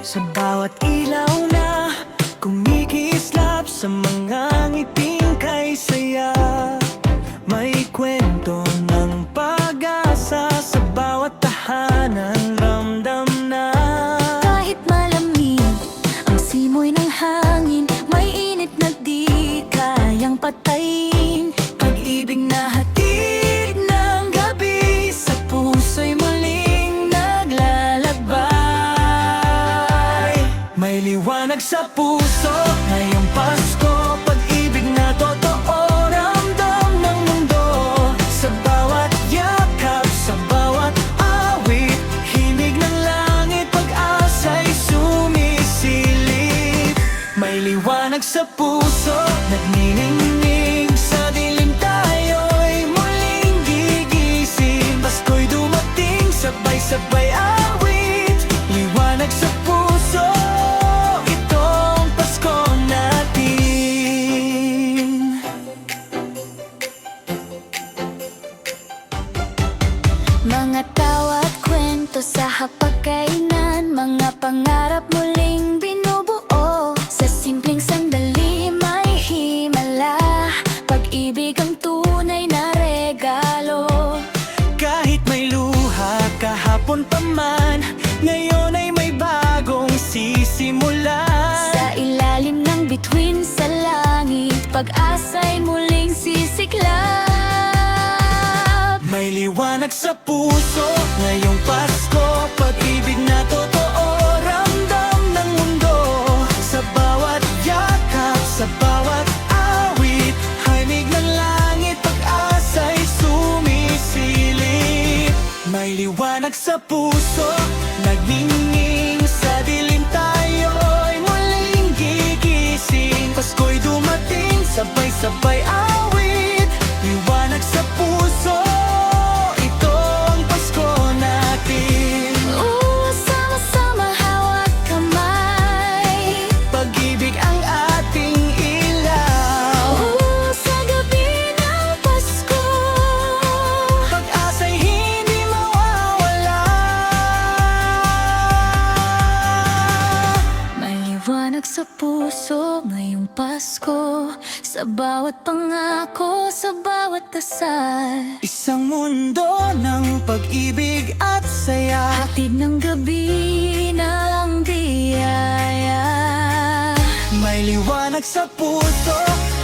Sa bawat ilaw na kumikislap sa mga ngiting kay saya, may kwento ng pag-asa sa bawat tahanan, ramdam na. Kahit malamig ang simoy ng hangin, may init na di kayang patayin. Pag-ibig na hatid ng gabi, sa puso'y muling naglalakbay. May liwanag sa puso ngayong Pasko, pag-ibig na totoo, ramdam ng mundo. Sa bawat yakap, sa bawat awit, himig ng langit, pag-asa'y sumisilip. May liwanag sa puso, nagniningning sa dilim, tayo'y muling gigising. Pasko'y dumating, sabay-sabay awit, liwanag sa puso, itong Pasko natin. Mga tawa at kwento sa hapagkainan, mga pangarap muling binubuo. Sa simpleng sandali may himala, pag-ibig ang tunay na regalo. Kahit may luha kahapon pa man, ngayon ay may bagong sisimulan. Sa ilalim ng bituin sa langit, pag-asa'y muling sisiklab. May liwanag sa puso ngayong Pasko, pag-ibig na totoo, ramdam ng mundo. Sa bawat yakap, sa bawat awit, himig ng langit, pag-asa'y sumisilip. May liwanag sa puso, nagningning sa dilim, tayo'y muling gigising. Pasko'y dumating, sabay-sabay awit, liwanag sa puso, itong Pasko natin. Sama-sama hawak kamay, Pag-ibig ang ating ilaw, sa gabi ng Pasko. pag-asa'y hindi mawawala. May liwanag sa puso ngayong Pasko, sa bawat pangako, sa bawat dasal. Isang mundo ng pag-ibig at saya, Hatid ng gabi ng biyaya. may liwanag sa puso,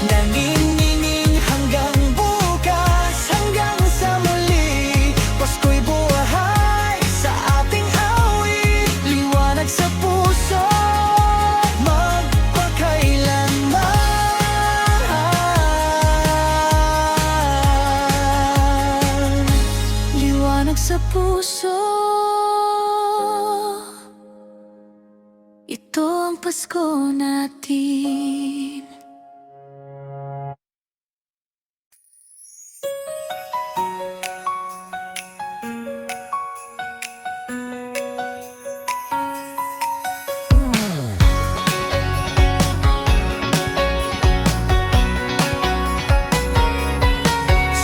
nanginginig hanggang bukas, hanggang sa muli. Pasko'y buhay sa ating awit, liwanag sa puso, magpakailanman. Liwanag sa puso, ito ang Pasko natin.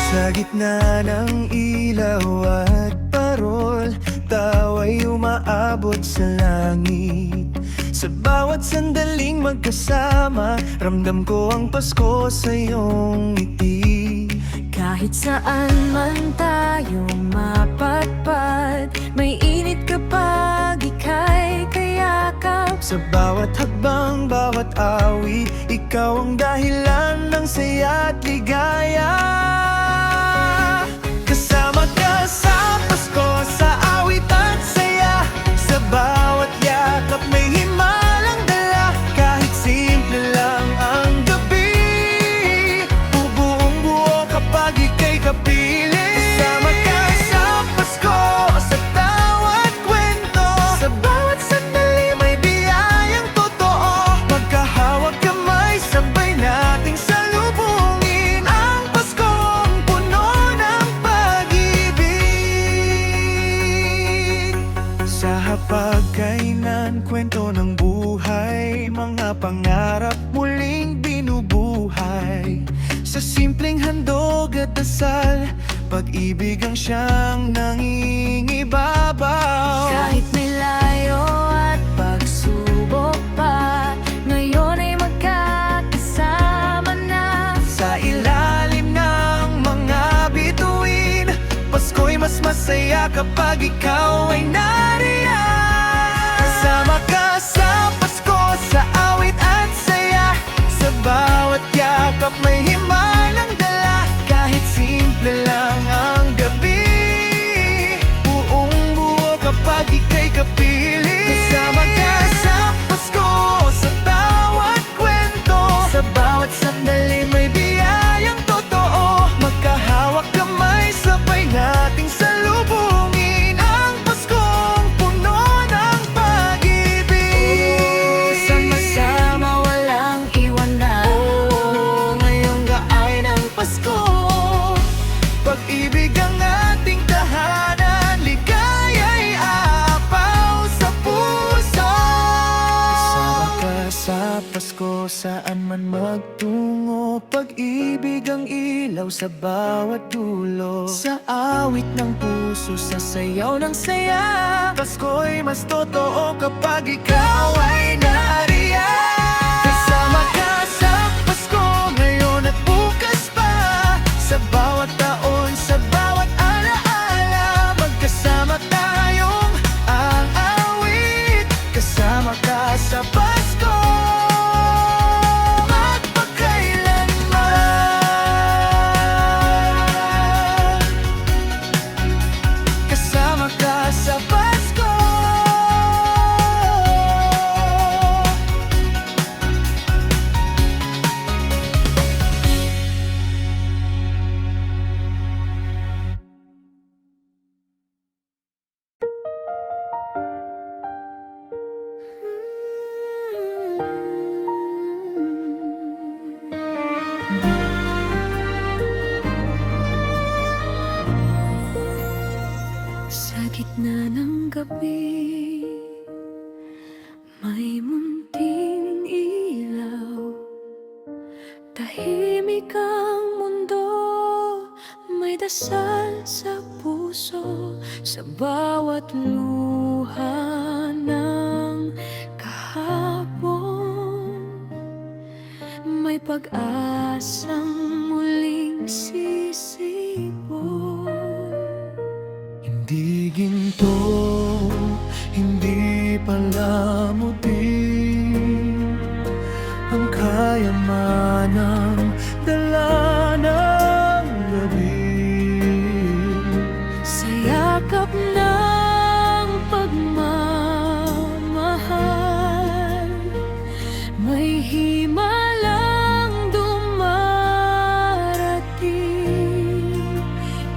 Sa gitna ng ilaw at parol, tawa'y umaabot sa langit. Sa bawat sandaling magkasama, ramdam ko ang Pasko sa iyong ngiti. Kahit saan man tayo mapadpad, may init kapag ika'y kayakap. Sa bawat hakbang, bawat awit, ikaw ang dahilan ng saya at ligaya. Kasama ka sa Pasko, sa awit at saya. Sa bawat yakap may himalang dala. Kahit simple lang ang gabi, bubuong buo kapag ika'y kapiling. Kasama ka sa Pasko, sa tawat kwento. Sa bawat sandali may biyayang totoo. Magkahawag kamay, sabay nating salubungin ang Paskong puno ng pag-ibig. Sa hapagkainan, kwento ng buhay, mga pangarap muling binubuhay. Sa simpleng handog at dasal, pag-ibig ang siyang nangingibabaw. Kahit may layo at pagsubok, saya kapag ikaw ay nariyan. Kasama ka sa Pasko, sa awit at saya. Sa bawat yakap may himalang dala. Kahit simple lang ang gabi, buong buo kapag ika'y kapiling. Kasama ka sa Pasko, sa bawat kwento. Sa bawat sandali may biyayang totoo. Magkahawak kamay, sabay nating salubungin ang Paskong puno ng pag-ibig. Sama-sama walang iwanan. Ngayong gaay ng Pasko, pag-ibig ang ating tahanan. Ligaya'y aapaw sa puso. Kasama ka sa Pasko, saan man magtungo. Pag-ibig ang ilaw sa bawat dulo. Sa awit ng puso, sa sayaw ng saya. Pasko'y mas totoo kapag ikaw ay nariyan. Kasama ka sa Pasko, ngayon at bukas pa. Sa bawat taon, sa bawat alaala. Magkasama tayong ang awit. Kasama ka sa Pasko magpakailanman. Kasama ka sa Pasko. Sa gitna ng gabi, may munting ilaw. Tahimik ang mundo, may dasal sa puso. Sa bawat luha ng kahapon, may pag-asang muling sisipon. Hindi ginto, hindi palamutin ang kayamanang dala ng gabi. Sa yakap ng pagmamahal, may himalang dumarating.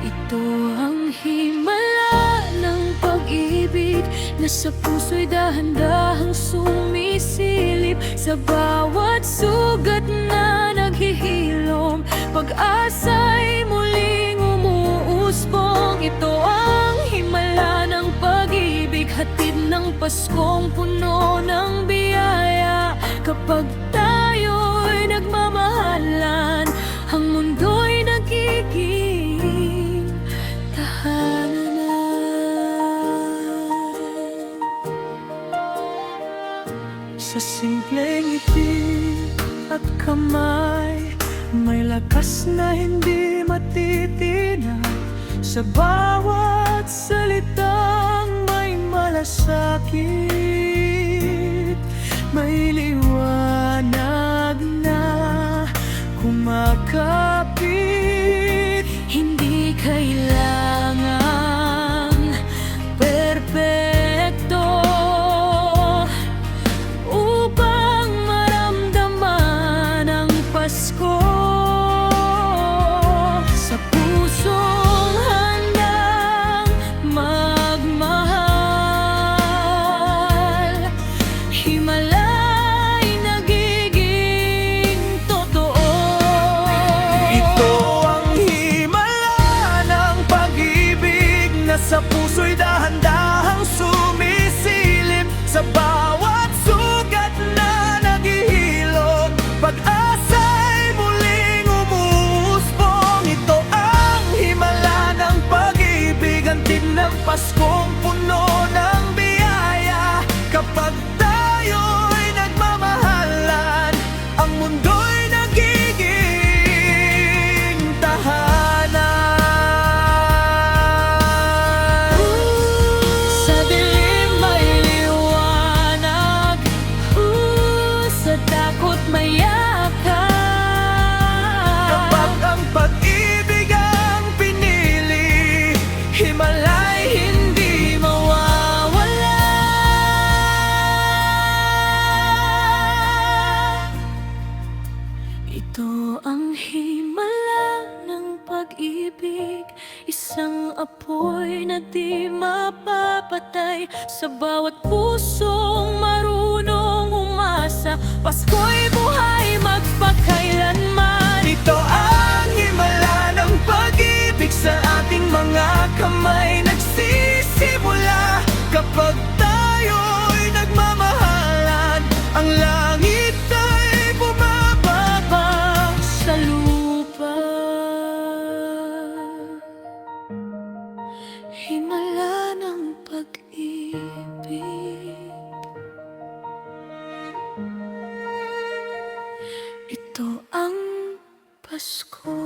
Ito ang himala ng pag-ibig na sa puso'y dahan-dahang sumisilip. Sa bawat sugat na naghihilom, pag-asa'y muling umuusbong. Ito ang himala ng pag-ibig, hatid ng Paskong puno ng biyaya. Kapag tayo'y nagmamahalan, ang mundo'y nagiging tahanan na. Sa simpleng ngiti at kamay, may lakas na hindi matitinag. Sa bawat salitang may malasakit, may liwanag na kumakapit. Hindi kailangang perpekto upang maramdaman ang Pasko. Sa pusong handang magmahal, himala'y nagiging totoo. Ito Isang apoy na di mapapatay sa bawat pusong marunong umasa. Pasko'y buhay magpakailanman. Ito ang himala ng pag-ibig sa ating mga kamay nagsisimula. Kapag tayo'y nagmamahalan, ang langit ay bumababa Sa lupa, himala ng pag-ibig. Ito ang Pasko.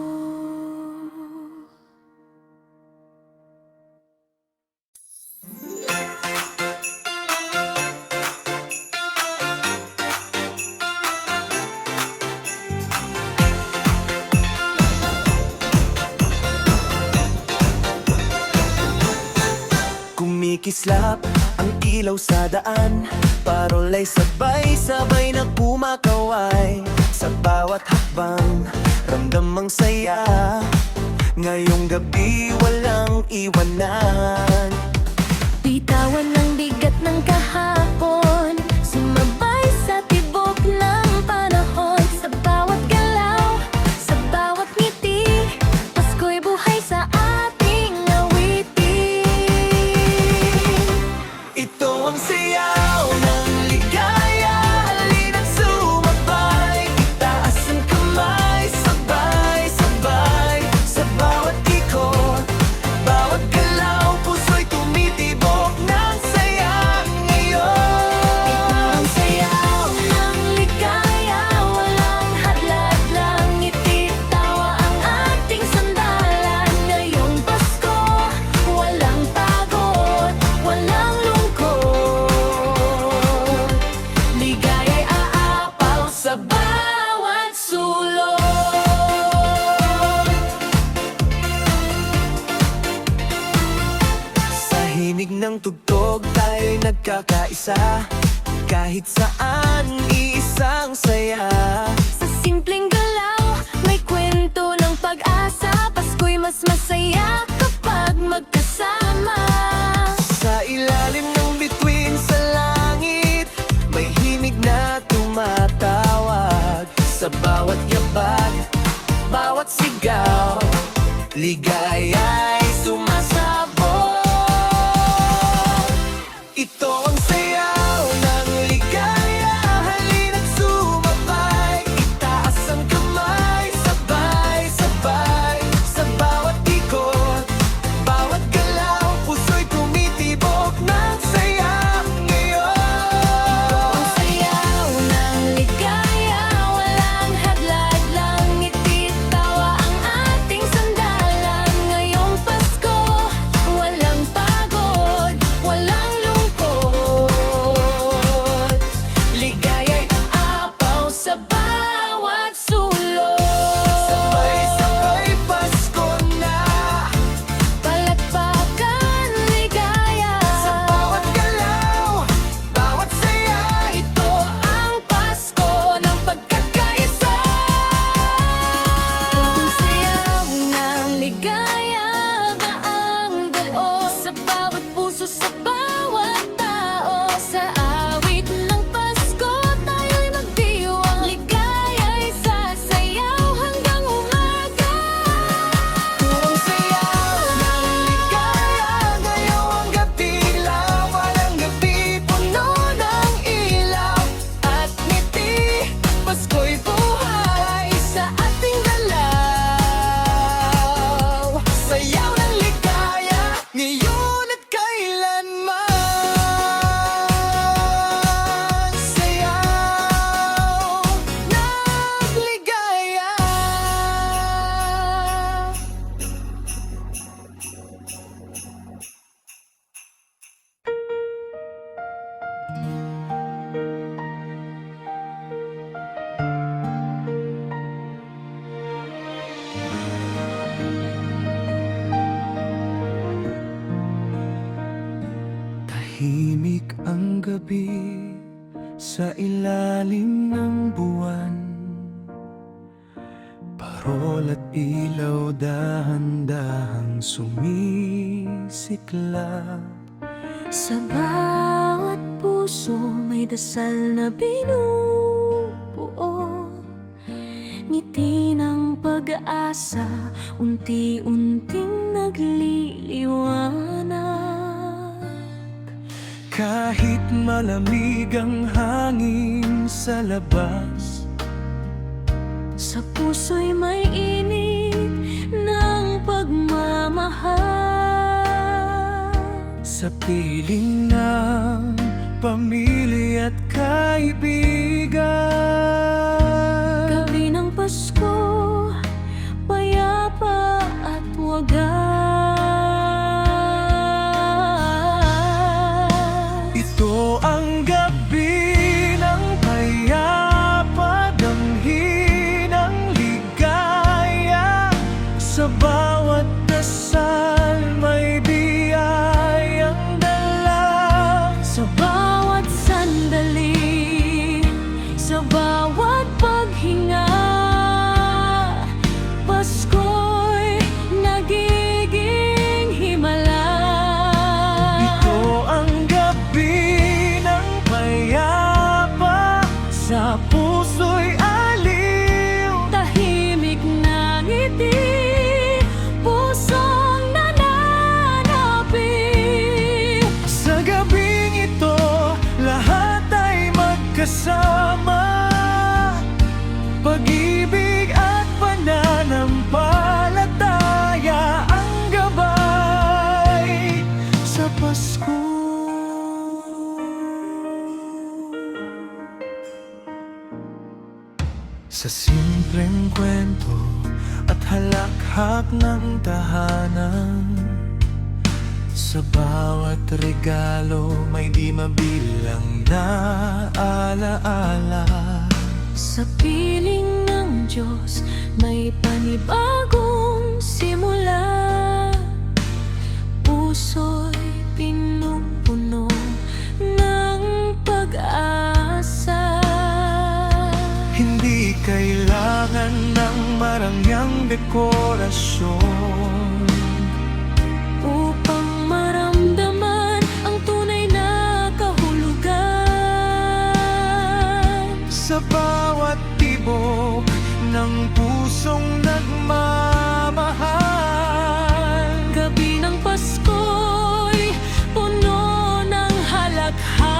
Kumikislap ang ilaw sa daan, parolay sabay-sabay na kumakaway. Sa bawat hakbang, ramdamang saya. Ngayong gabi walang iwanan. Bitawan ng bigat ng kahapon, sumabay sa tibok ng panahon. Sa bawat galaw, sa bawat ngiti, Pasko'y buhay sa ating awitin. Ito ang sayaw ng ligaya, halina't sumabay. Itaas ang kamay, sabay-sabay. Sa bawat ikot, bawat galaw, puso'y tumitibok ng saya ngayon. Ang sayaw ng ligaya, walang hadlat lang ngiti, tawa ang ating sandalan. Ngayong Pasko, walang pagod, walang lungkot. Ligaya'y aapaw sa bawat sulok. Sa himig ng tugtog tayo'y nagkakaisa. Kahit saan, iisang saya. Sa simpleng galaw, may kwento ng pag-asa. Pasko'y mas masaya kapag magkasama. Sa ilalim ng bituin sa langit, may himig na tumatawag. Sa bawat yabag, bawat sigaw, ligaya'y sumasabog. Ito ang sayaw ng ligaya, halina't sumabay. Itaas ang kamay, sabay-sabay. Sa bawat ikot, bawat galaw, puso'y tumitibok ng saya ngayon. Ang sayaw ng ligaya, walang hadlat lang ngiti, tawa ang ating sandalan. Ngayong Pasko, walang pagod, walang lungkot. Ligaya'y aapaw sa bawat sulok. Sabay-sabay Pasko na, Palakpakan, ligaya. sa bawat galaw, bawat saya. Ito ang Pasko ng pagkakaisa. Ang sayaw ng ligaya, baang dalo sa bawat puso, sa bawat tao. Sa awit ng Pasko, tayo'y magdiwang. Ligaya'y sasayaw hanggang umaga. Ang sayaw ng ligaya, ngayong gabi lang. Walang gabi puno ng ilaw at ngiti. Pasko'y buhay sa ating dalaw. Sayaw ng ligaya, ngayon at kailanman. Sayaw ng ligaya. Tahimik ang gabi sa ilalim ng buwan. Parol at ilaw dahan-dahang sumisiklab. Sa bawat puso may dasal na binubuo, ngiti ng pag-asa, unti-unting nagliliwanag. Kahit malamig ang hangin sa labas, Sa puso'y may init ng pagmamahal. sa piling ng pamilya at kaibigan. Gabi ng Pasko, payapa at wagas. Ito ang gabi ng payapa, damhin ng ligaya. Sa bawat dasal may biyayang dala. Sa bawat sandali, sa bawat paghinga, Pasko'y nagiging himala. Ito ang gabi ng payapa, sa puso'y aliw. Tahimik na ngiti, pusong nananapit. Sa gabing ito, lahat ay magkasama. Pag-ibig at pananampalataya ang gabay sa Pasko. Sa simpleng kwento at halakhak ng tahanan, sa bawat regalo may di mabilang na alaala. Sa piling ng Diyos may panibagong simula. Puso'y pinupuno ng pag-asa. Hindi kailangan ng marangyang dekorasyon Upang maramdaman ang tunay na kahulugan. sa bawat tibok ng pusong nagmamahal. Gabi ng Pasko'y puno ng halakhak.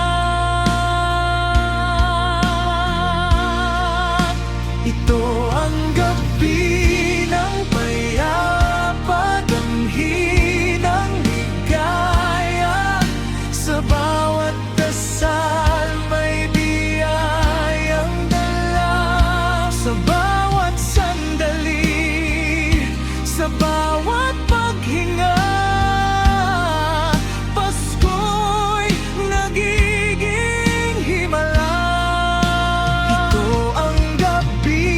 Ito ang gabi ng payapa, damhin ng ligaya. Sa bawat dasal may biyayang dala. Sa bawat sandali, sa bawat paghinga, Pasko'y nagiging himala. Ito ang gabi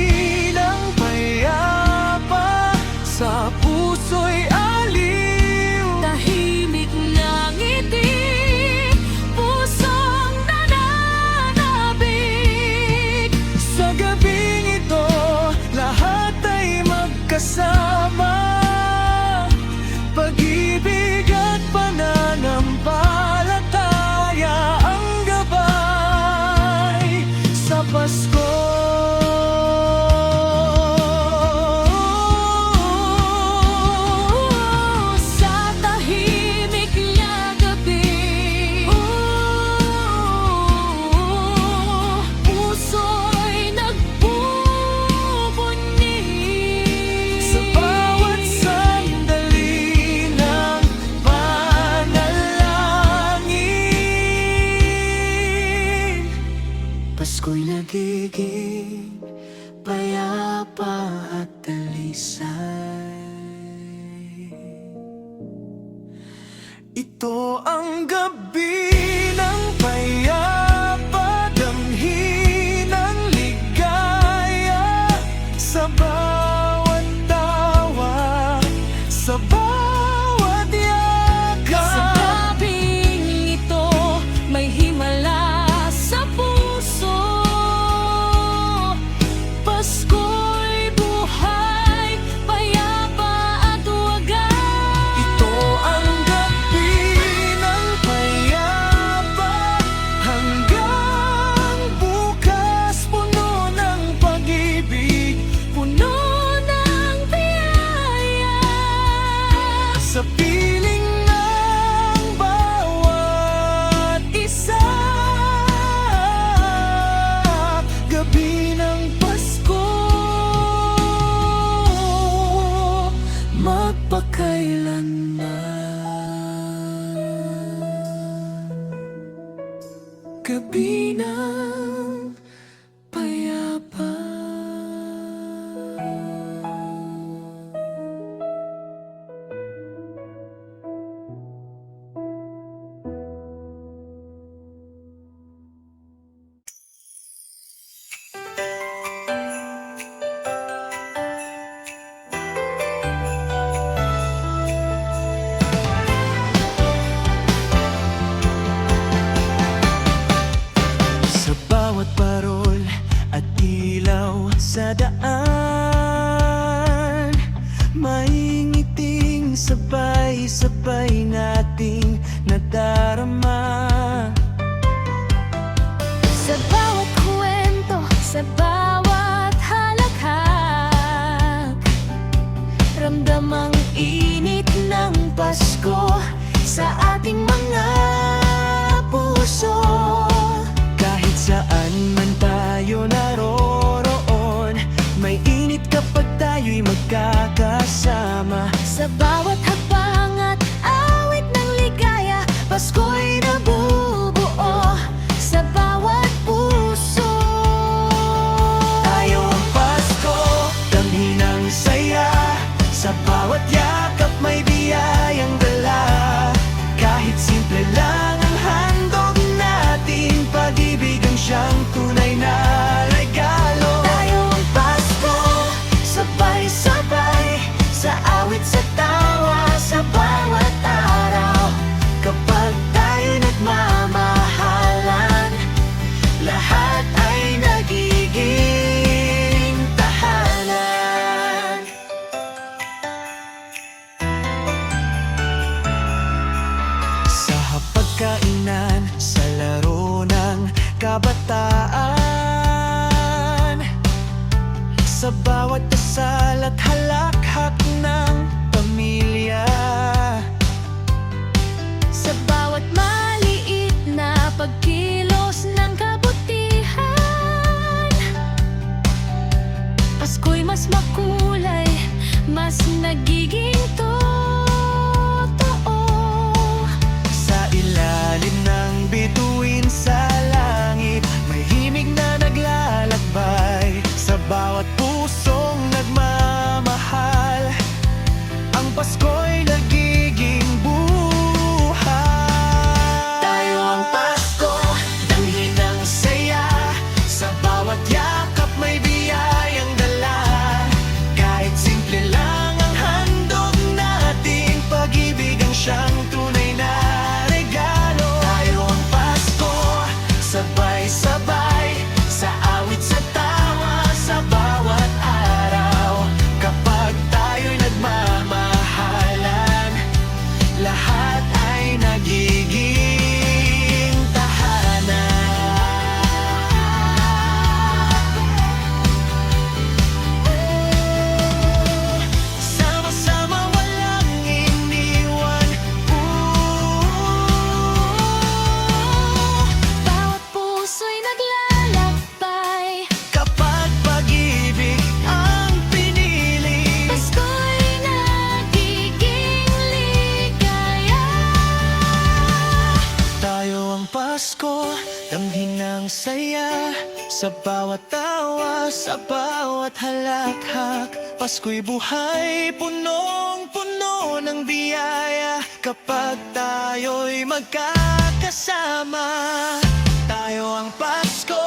ng payapa, sa puso'y aliw. Tahimik na ngiti, pusong nananabik. Sa gabing ito, lahat ay magkasama. Pag-ibig at pananampalataya ang gabay sa Pasko. Sa tahimik na gabi, puso'y nagbubuni. Sa bawat sandali ng panalangin, Pasko'y nagiging payapa at dalisay. Ito ang gabi ng payapa, damhin ng ligaya. Sa bawat tawa, sa bawat yakas. Sa gabing ito, may himala sa puso. Pasko'y buhay, payapa sa piling ng bawat isa. Gabi ng Pasko, magpakailanman. Gabi ng payapa. Sa bawat parol at ilaw sa daan, may ngiting sabay-sabay nating nadarama. Sa bawat kwento, sa bawat halakhak, ramdam ang init ng Pasko sa ating mga puso. Kahit saan man tayo naroroon, may init kapag tayo'y magkakasama. Sa bawat hakbang at awit ng ligaya, Pasko'y nabubuo sa bawat puso. Tayo ang Pasko, damhin ng saya. Sa bawat yakap may biyayang dala. Kahit simple lang ang handog natin, pag-ibig ang siyang tunay na regalo. Tayo ang Pasko, sabay-sabay, sa awit sa tawa, sa bawat araw. Kapag tayo nagmamahalan, lahat ay nagiging tahanan. Sa hapagkainan, sa laro ng kabataan, sa bawat dasal at halakhak ng pamilya, Sa bawat maliit na pagkilos ng kabutihan, Pasko'y mas makulay, mas nagiging totoo. sa ilalim ng bituin sa langit, may himig na naglalakbay. Sa bawat pusong nagmamahal, ang Pasko'y nagiging buhay. Tayo ang Pasko, damhin ng saya. Sa bawat yakap may biyayang dala. Kahit simple lang ang handog natin, pag-ibig ang siyang tunay na regalo. Tayo ang Pasko, sabay-sabay, sa awit sa tawa, sa bawat araw. Kapag tayo'y nagmamahalan, lahat ay nagiging tahanan. Sama-sama walang iniwan. Bawat puso'y naglalakbay, Kapag pag-ibig ang pinili, Pasko'y nagiging ligaya. tayo ang Pasko, damhin ng saya. Sa bawat tawa, sa bawat halakhak, Pasko'y buhay, punong-puno ng biyaya. Kapag tayo'y magkakasama, tayo ang Pasko,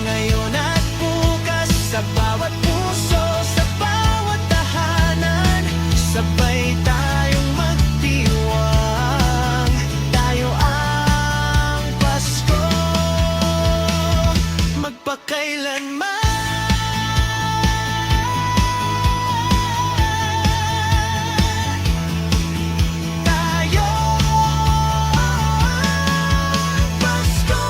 ngayon at bukas. Sa bawat puso, sa bawat tahanan, sabay tayong magdiwang. Tayo ang Pasko, magpakailanman. Tayo ang Pasko.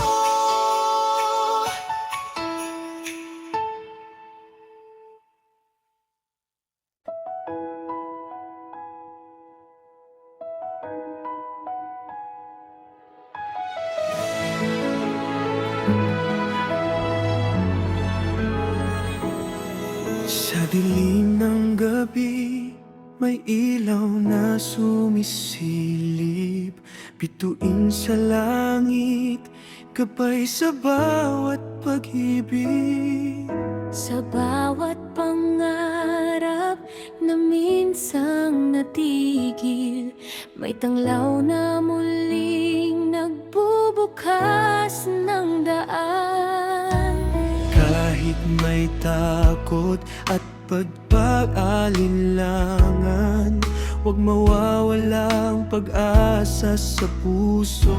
may ilaw na sumisilip, bituin sa langit, gabay sa bawat pag-ibig. Sa bawat pangarap na minsang natigil, may tanglaw na muling nagbubukas ng daan. Kahit may takot at pag-alinlangan, huwag mawawalang pag-asa sa puso.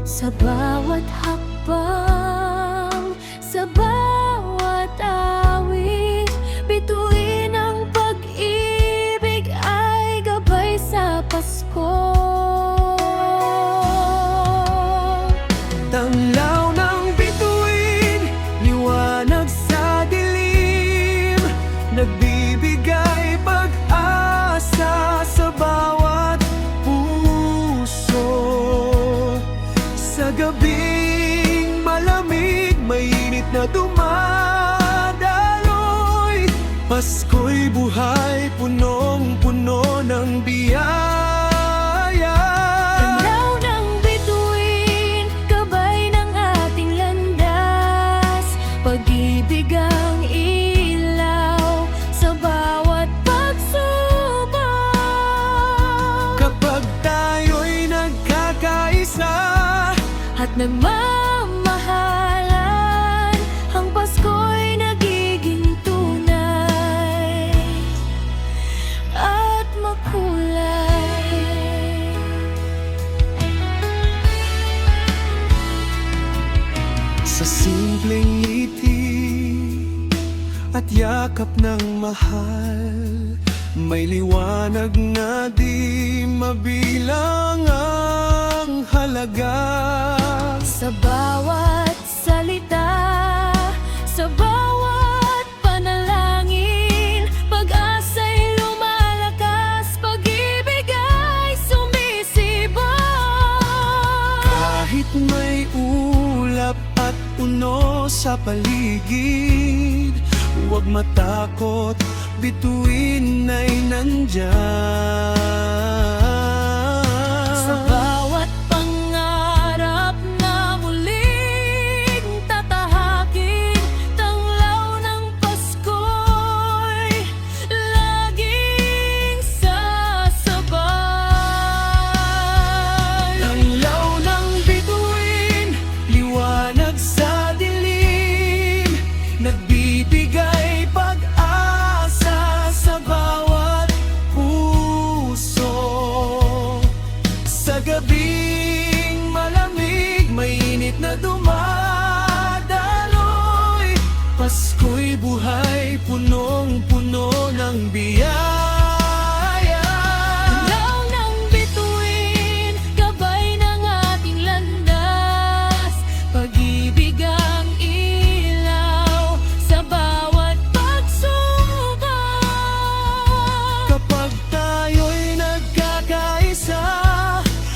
Sa bawat hakbang, sa bawat awit, bituin ang pag-ibig ay gabay sa Pasko. Tanglaw ng bituin, liwanag sa dilim, nagbibigay pag-asa sa bawat puso. Sa gabing malamig, mainit na dumadaloy, Pasko'y buhay, punong-puno ng biyaya. Tanglaw ng bituin, gabay ng ating landas, pag-ibig ang ilaw sa bawat pagsubok. Kapag tayo'y nagkakaisa At nagmamahalan, ang Pasko'y nagiging tunay at makulay. sa simpleng ngiti at yakap ng mahal, may liwanag na di mabilang ang halaga. Sa bawat salita, sa bawat panalangin, pag-asa'y lumalakas, pag-ibig ay sumisibol. Kahit may ulap at uno sa paligid, huwag matakot, bituin ay nandyan. Sa bawat pangarap na muling tatahakin, tanglaw ng Pasko'y laging sasabay. Tanglaw ng bituin, liwanag sa dilim, nagbibigay pag-asa sa bawat puso. Sa gabing malamig, mainit na dumadaloy, Pasko'y buhay, punong-puno ng biyaya. Tanglaw ng bituin, gabay ng ating landas, pag-ibig ang ilaw sa bawat pagsubok. Kapag tayo'y nagkakaisa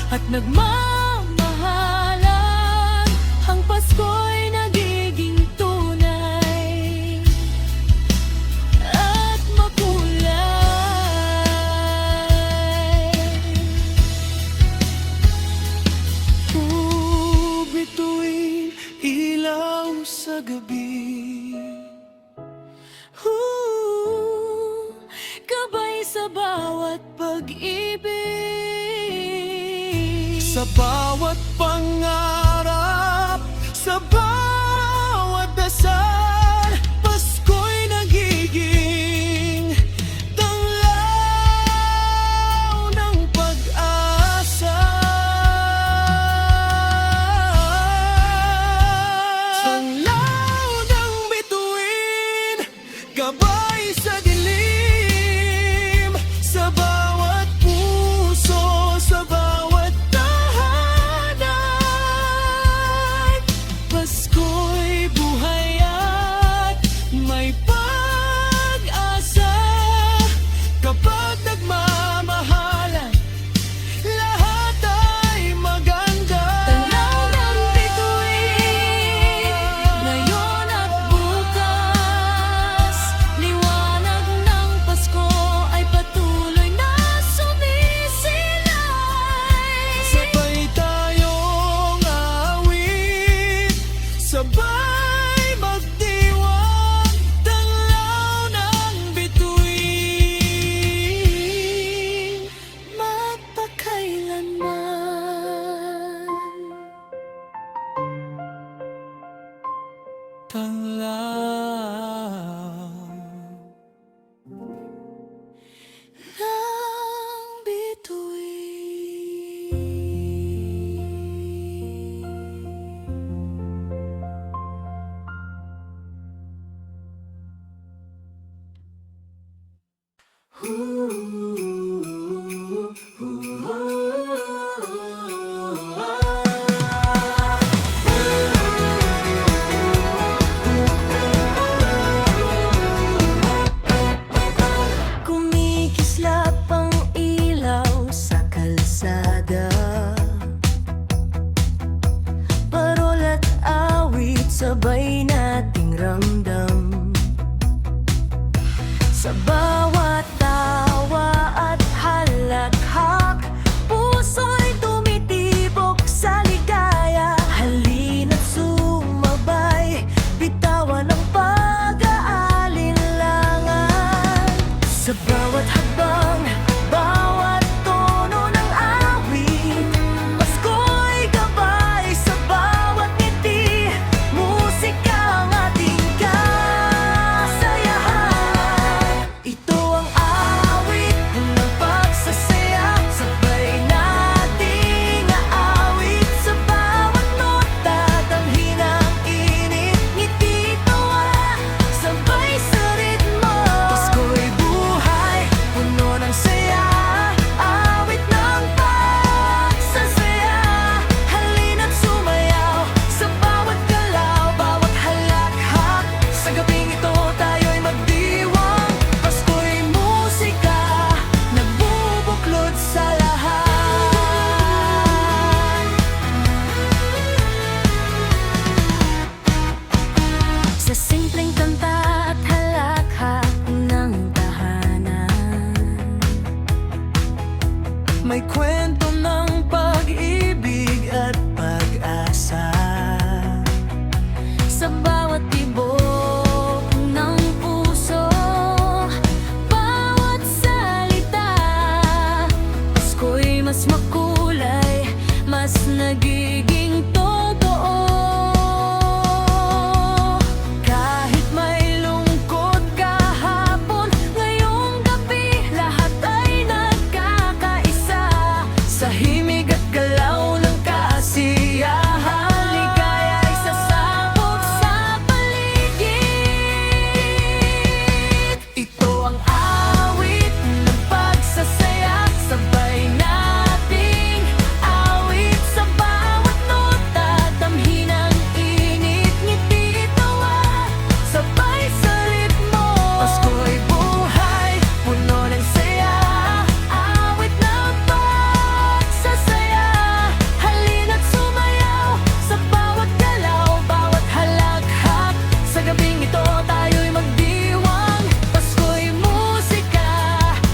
At nagmamahalan, ang Pasko'y nagiging tunay at makulay. bituin, ilaw sa gabi. Gabay sa bawat pag-ibig, Sa bawat pangarap, sa bawat dasal, Pasko'y nagiging tanglaw ng pag-asa. Tanglaw ng bituin, gabay sa dilim, sa bawat puso, sa bawat tahanan. Kumikislap ang ilaw sa kalsada, parol at awit sabay nating ramdam. Sa bawat tawa at halakhak, puso'y tumitibok sa ligaya. Halina't sumabay, bitawan ang pag-aalinlangan. Sa bawat habang, bawat tono ng awit, Pasko'y gabay sa bawat ngiti. Musika ang ating kasayahan. Ito ang awit ng pagsasaya, sabay nating aawit sa bawat nota. Damhin ang init, ngiti, tawa, sabay sa ritmo. Pasko'y buhay, puno ng saya, awit ng pagsasaya. Halina't sumayaw sa bawat galaw, bawat halakhak. Sa gabing ito tayo'y magdiwang. Pasko'y musika, nagbubuklod sa lahat. Sa simpleng kanta at halakhak ng tahanan, May kwento ng pag-ibig at pag-asa. sa bawat tibok ng puso, bawat salita. Pasko'y mas makulay, mas nagiging totoo. Kahit may lungkot kahapon, ngayong gabi lahat ay nagkakaisa. Sa himig at galaw ng kasiyahan, ligaya ay sasabog sa paligid. Ito ang awit ng pagsasaya, sabay nating awit sa bawat nota. Damhin ang init, ngiti, tawa, sabay sa ritmo. Pasko'y buhay, puno ng saya, awit ng pagsasaya. Halina't sumayaw sa bawat galaw, bawat halakhak. Sa gabing ito tayo'y magdiwang. Pasko'y musika,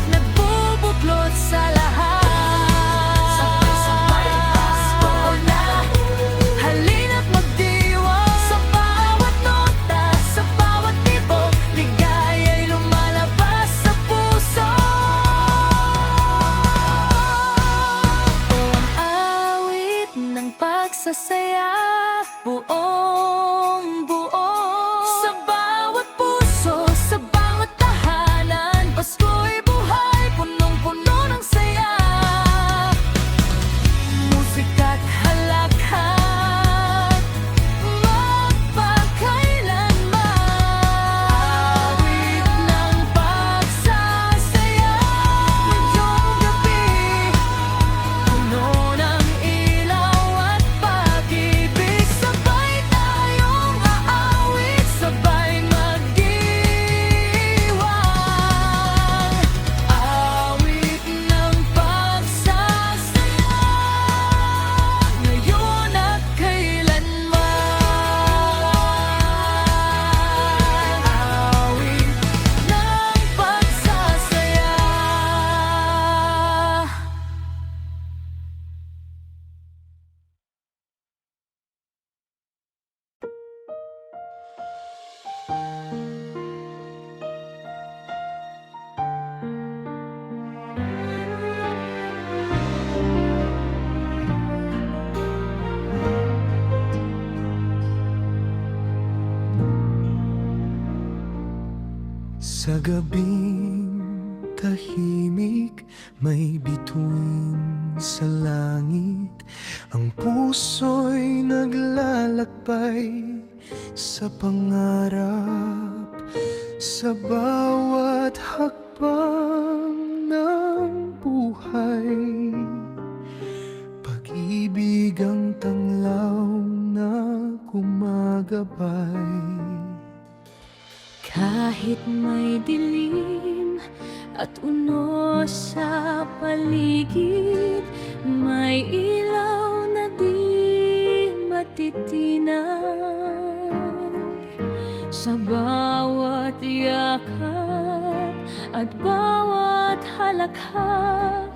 nagbubuklod sa lahat. Sabay-sabay Pasko na, halina't magdiwang. Sa bawat nota, sa bawat tibok, ligaya'y lumalabas sa puso. Ang awit ng pagsasaya, buong buo. Sa bawat puso, sa bawat tahanan, Pasko'y buhay, punong-puno ng saya. Musika't halakhak, magpakailanman. Awit ng pagsasaya, ngayong gabi, puno ng ilaw at pag-ibig. Sabay tayong aawit, sabay magdiwang. Awit ng pagsasaya, ngayon at kailanman. Awit ng pagsasaya. Sa gabing tahimik, may bituin sa langit. Ang puso'y naglalakbay sa pangarap. Sa bawat hakbang, at uno sa paligid. May ilaw na di matitinan sa bawat yakap at bawat halakhak.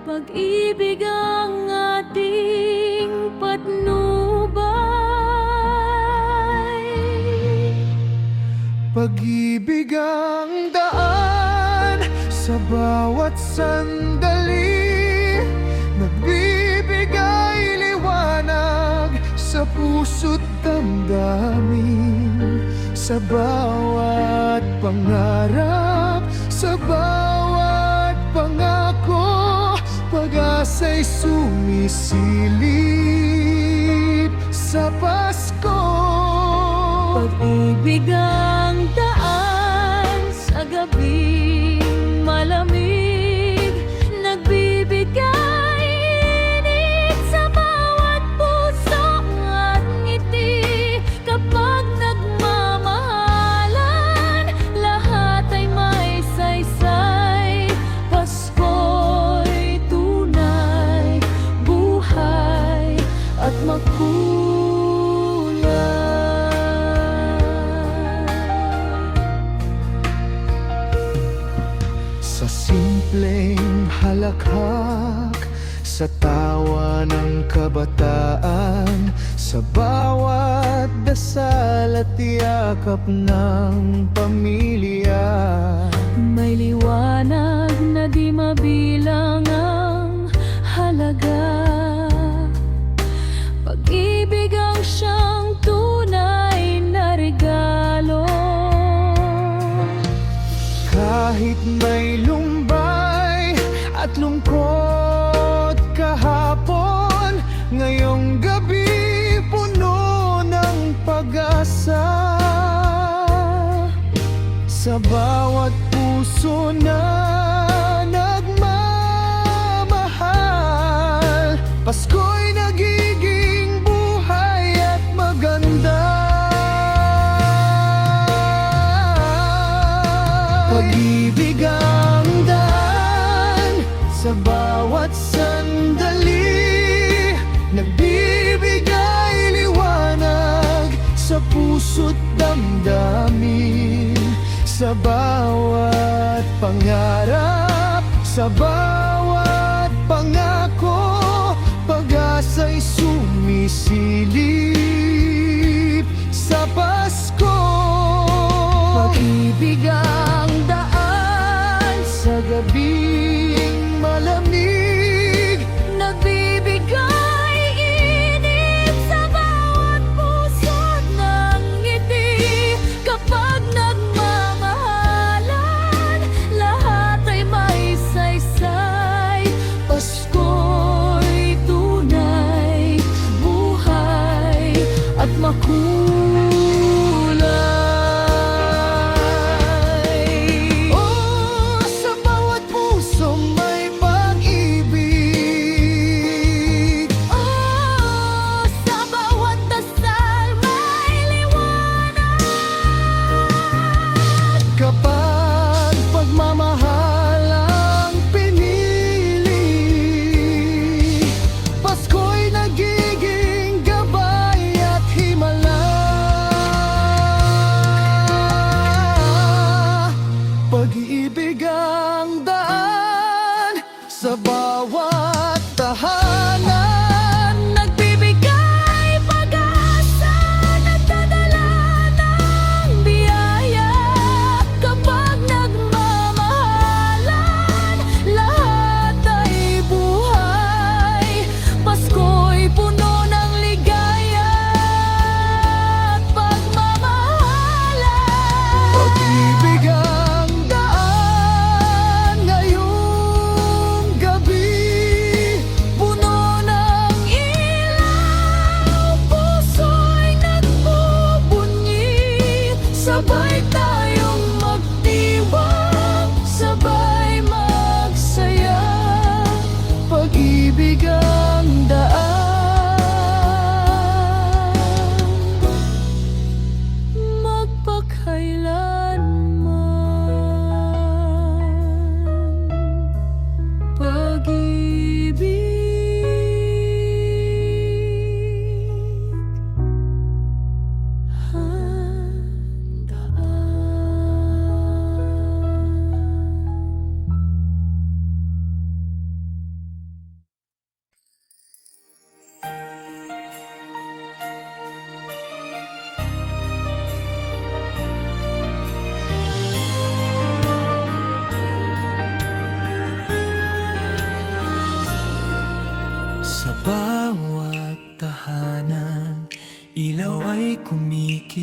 Pag-ibig ang ating patnubay. Pag-ibig ang daan sa bawat sandali, nagbibigay liwanag sa puso't damdamin, sa bawat pangarap, sa bawat pangako. Pag-asa'y sumisilip sa Pasko. Pag-ibig ang daan sa gabing malamig, nagbibigay init sa bawat puso at ngiti. Kapag nagmamahalan, lahat ay may saysay. Pasko'y tunay, buhay at Sa simpleng halakhak, sa tawa ng kabataan, sa bawat dasal at yakap ng pamilya, may liwanag na di mabilang ang halaga. Pag-ibig ang siyang tunay na regalo. kahit may lumbay at lungkot kahapon, ngayong gabi puno ng pag-asa. Sa bawat puso na nagmamahal, Pasko'y nagiging buhay at maganda. Pag-ibig ang daan sa bawat sandali, nagbibigay liwanag sa puso't damdamin. Sa bawat pangarap, sa bawat pangako, pag-asa'y sumisilip sa Pasko. Pag-ibig ang daan sa gabing malamig, Nagbibigay init sa bawat puso ng ngiti. Kapag nagmamahalan, lahat ay may saysay. Pasko'y tunay, buhay at makulay. oh, sa bawat puso may pag-ibig. Oh, sa bawat dasal may liwanag. Kapag pagmamahal ang pinili, Pasko'y nagiging gabay at himala. Pag-ibig ang daan sa bawat tahanan, Nagbibigay pag-asa, nagdadala ng biyaya. Kapag nagmamahalan, lahat ay buhay. Pasko'y puno ng ligaya at pagmamahalan. pag-ibig ang daan ngayong gabi.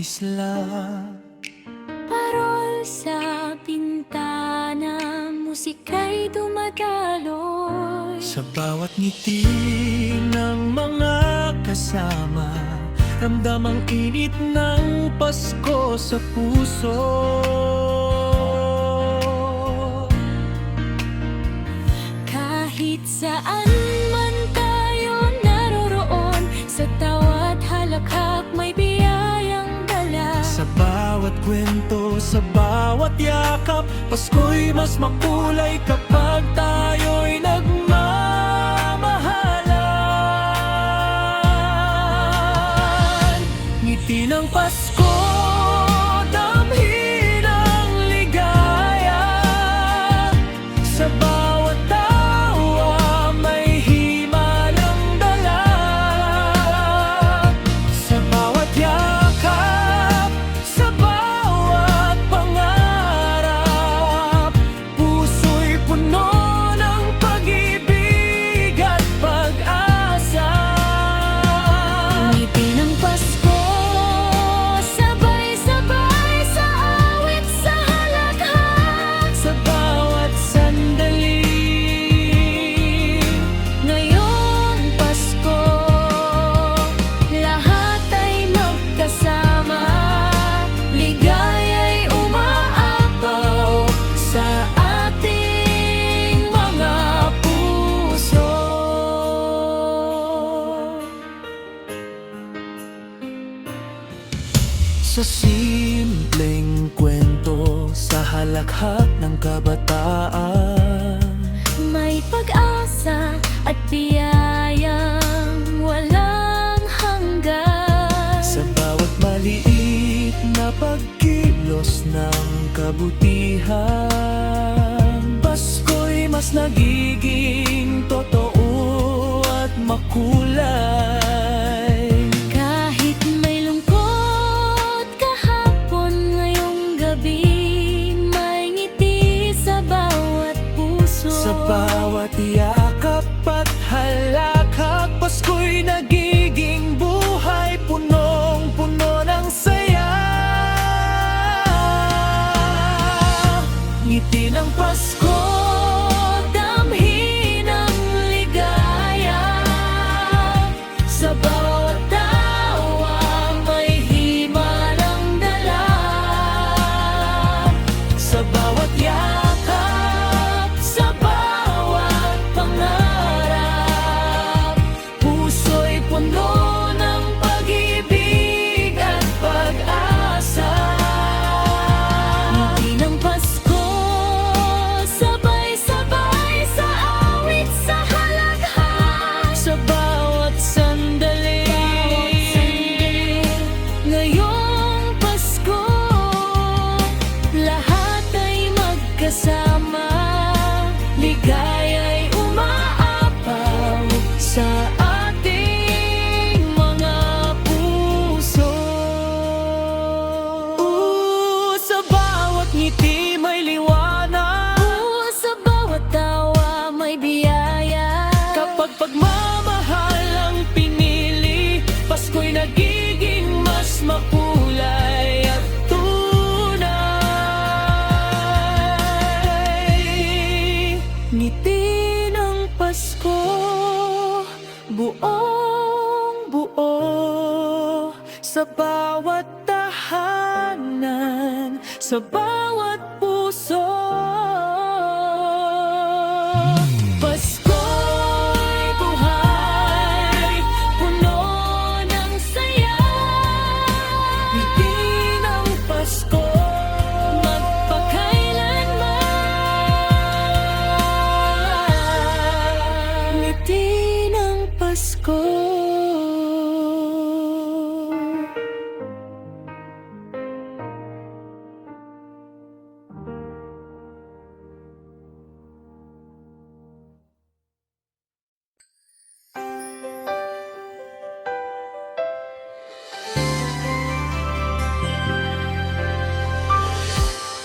kislap. Parol sa bintana, musika'y dumadaloy. Sa bawat ngiti ng mga kasama, ramdam ang init ng Pasko sa puso. Kahit saan man tayo naroroon, sa tawat halakhak may biyayang dala. Sa bawat kwento, sa bawat yakap, Pasko'y mas makulay kapag tayo'y nagmamahalan. Ngiti ng Pasko, damhin ang ligaya. Sa bawat tawa, may himalang dala. Sa bawat yakap, sa bawat pangarap, puso'y puno ng pag-ibig at pag-asa. Ngiti ng Pasko, sabay-sabay sa awit sa halakhak. Sa bawat sandali, Ngayong Pasko, lahat ay magkasama. Ligaya'y umaapaw sa ating mga puso. sa simpleng kwento, sa halakhak ng kabataan, May pag-asa at biyayang walang hanggan. sa bawat maliit na pagkilos ng kabutihan, Pasko'y mas nagiging totoo at makulay. Kahit may lungkot kahapon, ngayong gabi may ngiti sa bawat puso. Sa bawat yakap at halakhak, Pasko'y nagiging buhay, punong-puno ng saya. Ngiti ng Pasko, damhin ang ligaya. Sa bawat tawa, may himalang dala. Sa bawat yakap, sa bawat pangarap, puso'y puno ng pag-ibig at pag-asa. Ngiti ng Pasko, sabay-sabay sa awit sa halakhak. Sa bawat sandali, Ngayong Pasko, lahat ay magkasama. Ligaya'y umaapaw sa ating mga puso. sa bawat ngiti may liwanag. Sa bawat tawa may biyaya. Kapag pagmamahal ang pinili, Pasko'y nagiging mas makulay at tunay. Ngiti ng Pasko, buong buo, sa bawat tahanan, sa bawat puso. Pasko'y buhay, puno ng saya. Ngiti ng Pasko, magpakailanman. ngiti ng Pasko.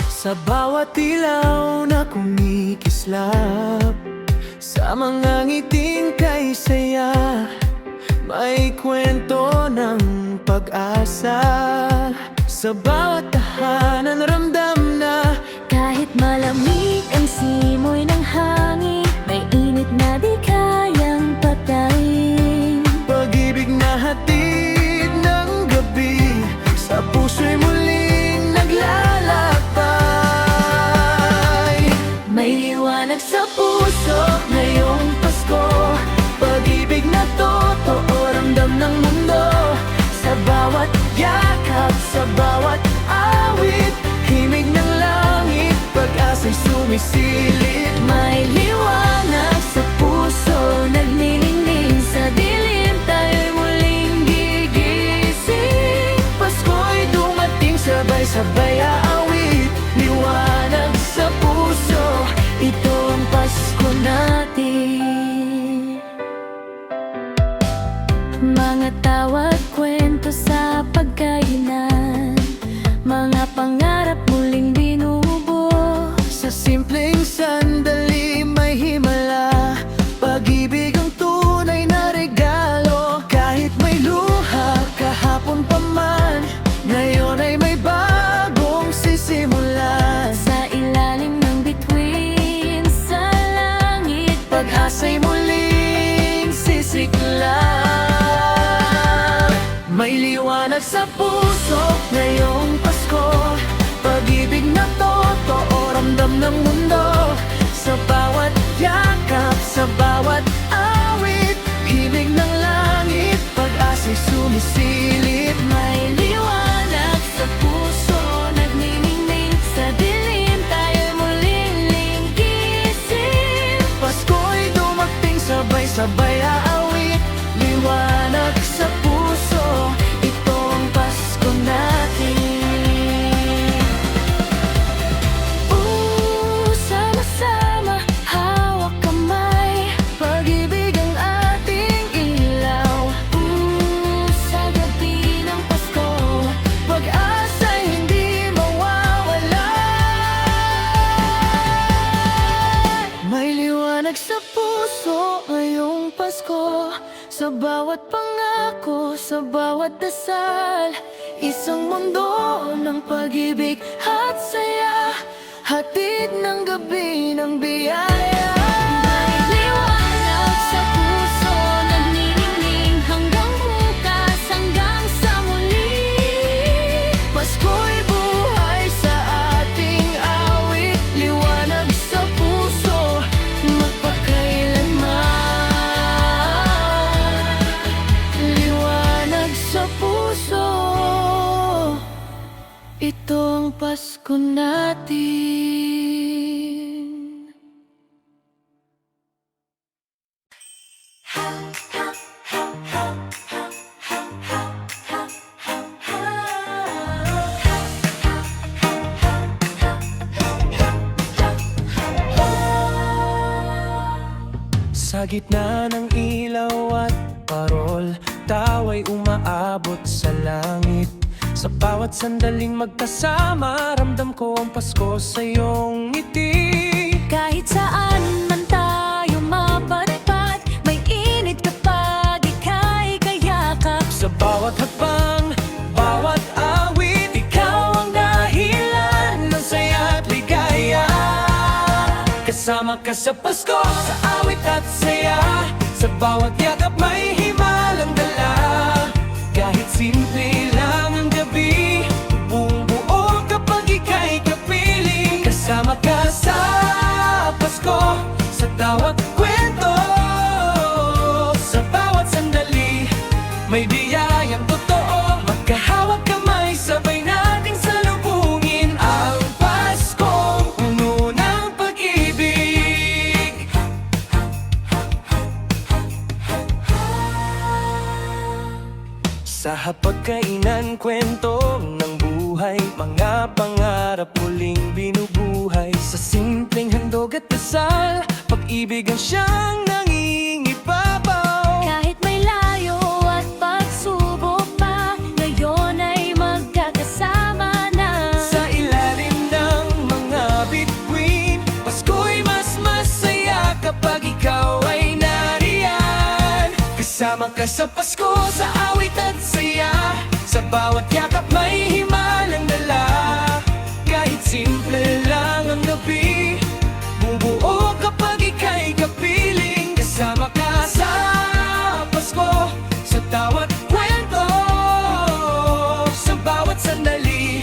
Sa bawat ilaw na kumikislap, sa mga ngiting kay saya, may kwento ng pag-asa. Sa bawat tahanan ramdam na Kahit malamig ang simoy ng hangin, may init na di kayang patayin. pag-ibig na hatid ng gabi, sa puso'y muling naglalakbay. May liwanag sa puso ngayong Pasko, Pag-ibig na totoo, ramdam ng mundo. sa bawat Yakap sa bawat awit, himig ng langit, pag-asa'y sumisilip. may liwanag sa puso, nagniningning sa dilim, tayo'y muling gigising. Pasko'y dumating, sabay-sabay aawit, liwanag sa puso, Ito ang Pasko natin. Mga tawa't kwento sa pagkainan, mga pangarap muling binubuo. sa simpleng sandali may himala. Pag-ibig ang tunay na regalo, kahit may luha kahapon pa man, ngayon ay may bagong sisimulan. Sa ilalim ng bituin sa langit, Pag-asa'y muling sisiklang. May liwanag sa puso ngayong Pasko, pag-ibig na totoo, ramdam ng mundo. Sa bawat yakap, sa bawat awit, himig ng langit, pag-asa'y sumisilip. may liwanag sa puso, nagniningning sa dilim, tayo'y muling lingkising. Pasko'y dumating, sabay-sabay aawit, liwanag sa puso, ito ang Pasko natin. Sama-sama, hawak kamay, pag-ibig ang ating ilaw. Sa gabi ng Pasko, Pag-asa'y hindi mawawala. May liwanag sa puso ngayong Pasko, sa bawat pangako, sa bawat dasal, isang mundo ng pag-ibig at saya, hatid ng gabi ng biyaya. may liwanag sa puso, nagniningning hanggang bukas, hanggang sa muli. Pasko'y buhay sa ating awit, liwanag sa puso, magpakailanman. Liwanag sa puso, ito ang Pasko natin. Sa gitna ng ilaw at parol, tawa'y umaabot sa langit. Sa bawat sandaling magkasama, ramdam ko ang Pasko sa iyong ngiti. Kahit saan man tayo mapadpad, may init kapag ika'y kayakap. Sa bawat hakbang, bawat awit, ikaw ang dahilan ng saya at ligaya. Kasama ka sa Pasko, sa awit at saya, sa bawat yakap may himalang dala. Kahit simple lang ang gabi, buong buo kapag ika'y kapiling. Kasama ka sa Pasko, sa tawat kwento, sa bawat sandali, may biyayang totoo. Magkahawak kamay, sabay nating salubungin ang Paskong puno ng pag-ibig. Sa hapagkainan, kwento ng buhay, mga pangarap muling binubuhay. Sa simpleng handog at dasal, pag-ibig ang siyang nangingibabaw. Kahit may layo at pagsubok pa, ngayon ay magkakasama na. Sa ilalim ng mga bituin, Pasko'y mas masaya kapag ikaw ay nariyan. Kasama ka sa Pasko, sa awit at saya, Sa bawat yakap may himalang dala. Kahit simple lang ang gabi, bubuo kapag ika'y kapiling. Kasama ka sa Pasko, sa tawat kwento, sa bawat sandali.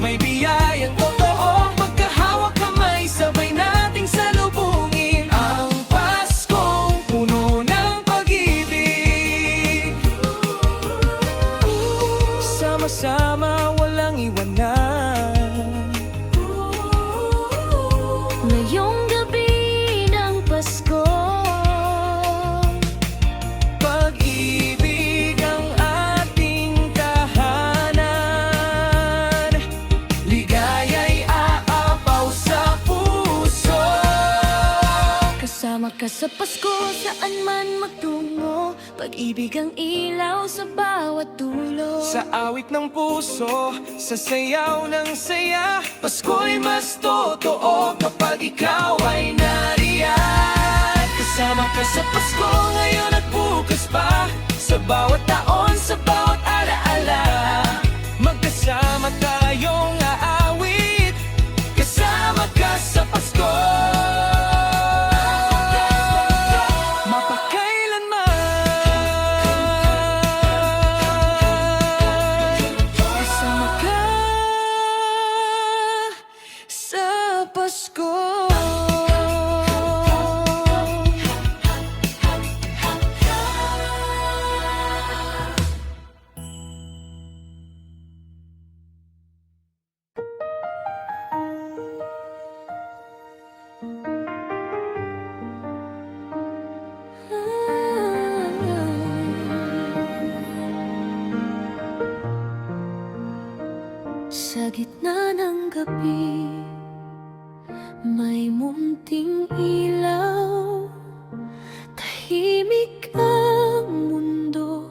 May biyayang totoo, pagkahawak kamay, sabay nating salubungin ang Paskong puno ng pag-ibig. Sama-sama, walang iwanan. Ngayong gabi ng Pasko, Pag-ibig ang ating tahanan. Ligaya'y aapaw sa puso. kasama ka sa Pasko, saan man magtungo. Pag-ibig ang ilaw sa bawat dulo. Sa awit ng puso, sa sayaw ng saya, Pasko'y mas totoo kapag ikaw ay nariyan. Kasama ka sa Pasko ngayon at bukas pa, sa bawat taon, sa bawat alaala. Magkasama tayong aawit, kasama ka sa Pasko. Kasama ka sa Pasko. Sa gitna ng gabi, may munting ilaw. Tahimik ang mundo,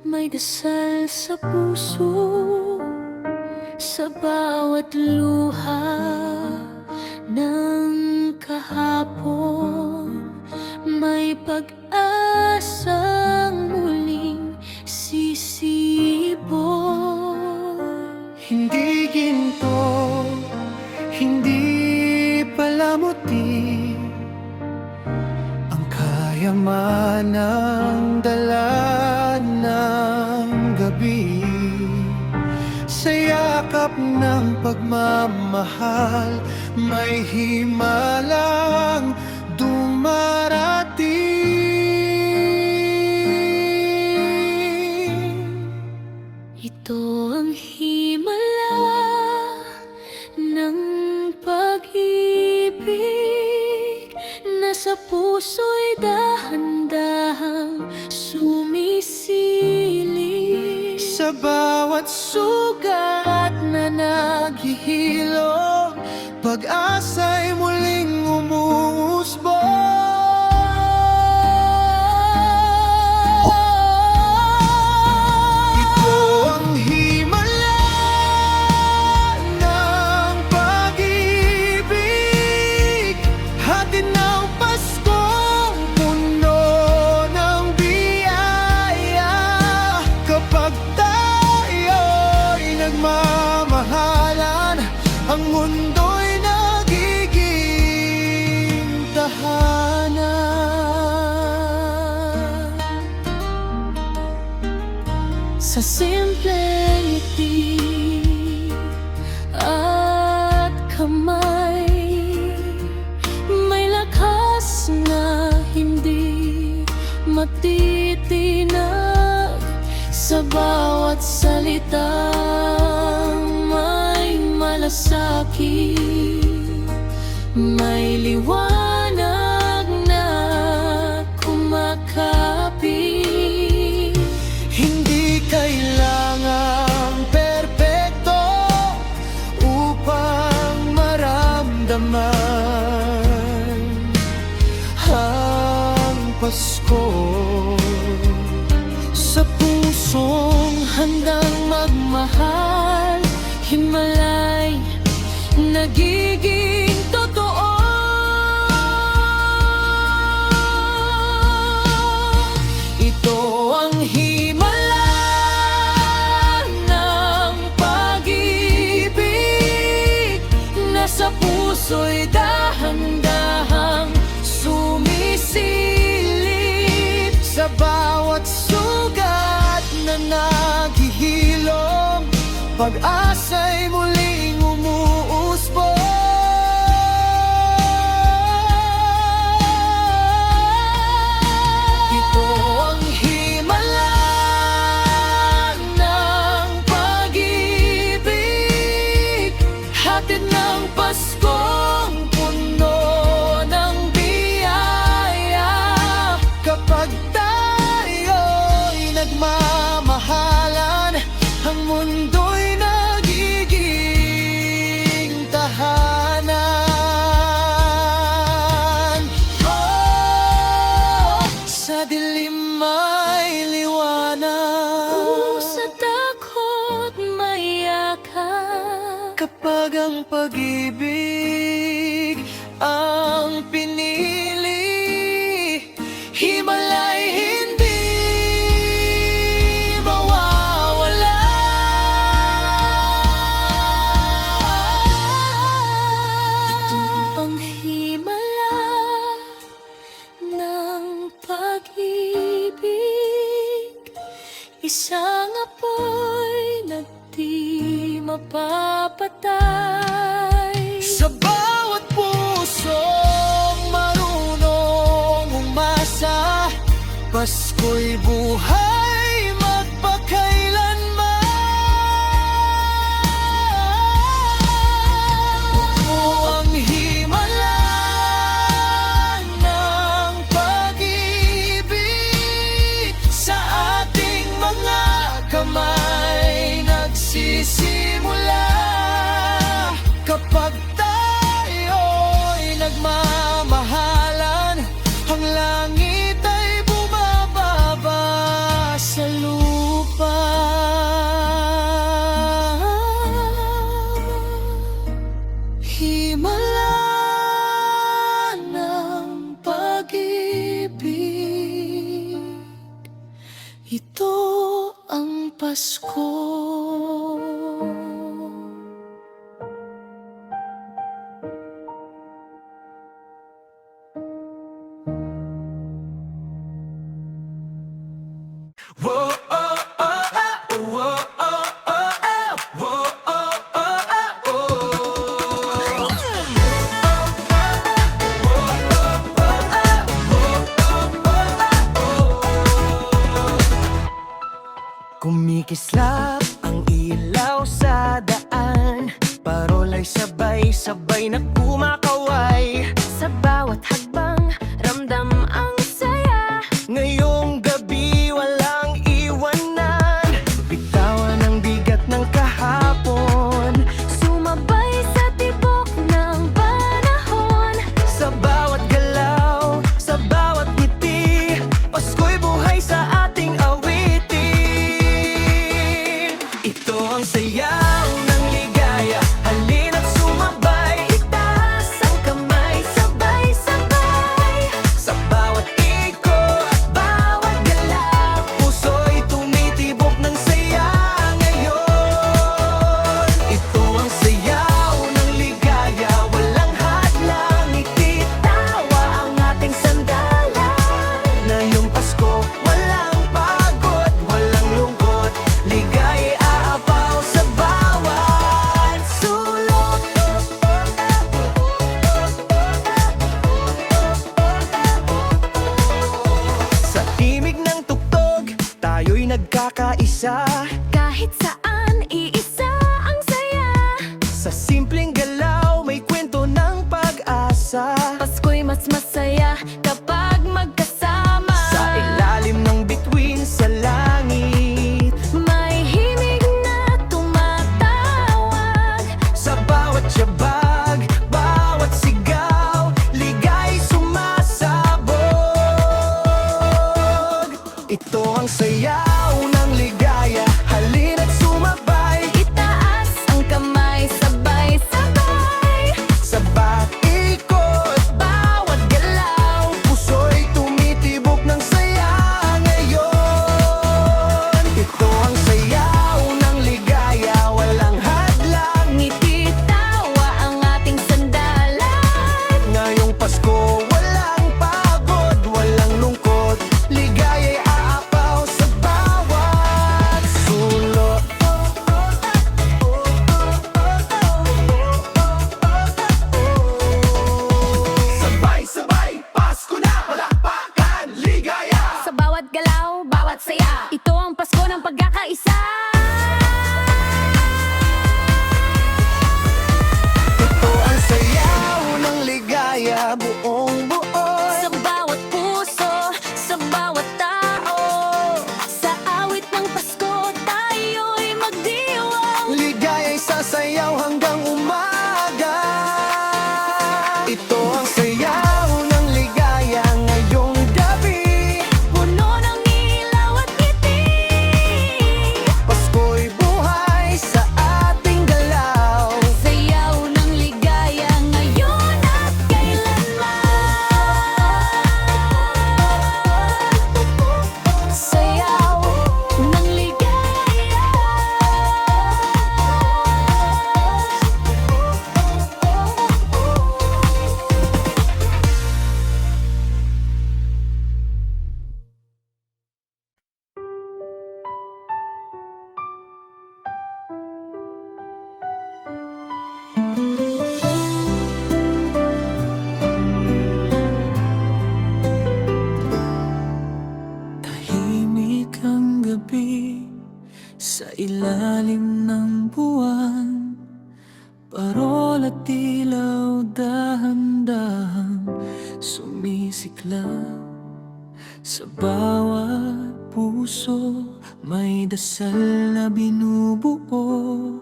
may dasal sa puso. Sa bawat luha ng kahapon, may pag-asang muling sisibol. Hindi ginto, hindi palamuti, ang kayamanang dala ng gabi. Sa yakap ng pagmamahal, may himalang dumarating. Ito ang himala ng pag-ibig na sa puso'y dahan-dahang sumisilip. Sa bawat sugat na naghihilom, pag-asa'y muling umusbong. Ito ang himala ng pag-ibig, hatid ng Paskong puno ng biyaya. Kapag tayo'y nagmamahalan, ang mundo'y nagiging tahanan. Sa simpleng ngiti at kamay, may lakas na hindi matitinag. Sa bawat salitang may malasakit, may liwanag na kumakapit. Hindi kailangang perpekto upang maramdaman ang Pasko. Sa pusong handang magmahal, himalay nagiging totoo. Ito ang himala puso'y dahan-dahang sumisilip Sa bawat sugat na naghihilom, pag-asa'y muling umuusbong. Ito ang himala ng pag-ibig, hatid ng Paskong puno ng biyaya. kapag tayo'y nagmamahalan, ang mundo'y nagiging tahanan. Oh, sa dilim may liwanag, Sa takot mayakan, kapag ang pag-ibig ang pinili, himalay hindi mawawala. ang himala ng pag-ibig, isang apoy na di mapapatay. Sa bawat pusong marunong umasa, Pasko'y buhay magpakailanman. O ang himala ng pag-ibig, sa ating mga kamay nagsisimula. Kapag tayo'y nagmamahalan, ang langit ay bumababa sa lupa. Himala ng pag-ibig, ito ang Pasko. Whoa, oh, oh, oh, whoa, oh, oh, oh, whoa, oh, oh, oh. Kumikislap ang ilaw sa daan, parola'y sabay-sabay na kumakaway. Sa bawat hakbang, ramdam ang saya. Ngayong gabi walang iwanan, bitawan ang bigat ng kahapon. Sumabay sa tibok ng panahon. Sa bawat galaw, sa bawat ngiti, Pasko'y buhay sa ating awitin. Ito ang sayaw ng ligaya, halina't sumabay. Itaas ang kamay, sabay-sabay. Sa bawat ikot, Bawat galaw, puso'y tumitibok ng saya ngayon. Ito ang sayaw ng ligaya, walang hadlang, ngiti, tawa ang ating sandalan. ngayong Pasko, walang pagod, walang lungkot, ligay aapaw sa bawat sulok. Sa timig ng tugtog, tayo'y nagkakaisa. Kahit saan, iisa ang saya. Sa simpleng galaw, may kwento ng pag-asa. Pasko'y mas masaya kapag magkasama. Sa ilalim ng bituin sa langit, May himig na tumatawag. sa bawat tiyabag, bawat sigaw, ligay sumasabog. Ito ang sayaw ng ligaya, halina't sumabay. Itaas ang kamay, sabay-sabay. Sa bawat ikot, Bawat galaw, puso'y tumitibok ng saya ngayon. Ito ang sayaw ng ligaya, walang hadlang. ngiti, tawa ang ating sandalan. ilalim ng buwan, parol at ilaw dahan-dahang sumisiklab. Sa bawat puso may dasal na binubuo,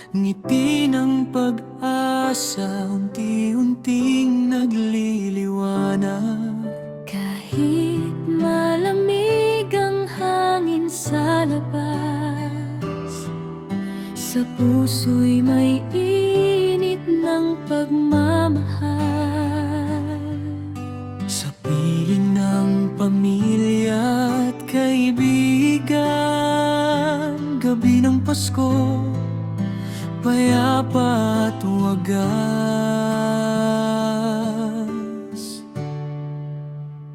ngiti ng pag-asa unti-unting nagliliwanag. Kahit malamig ang hangin sa labas, sa puso'y may init ng pagmamahal. Sa piling ng pamilya at kaibigan, gabi ng Pasko, payapa at wagas.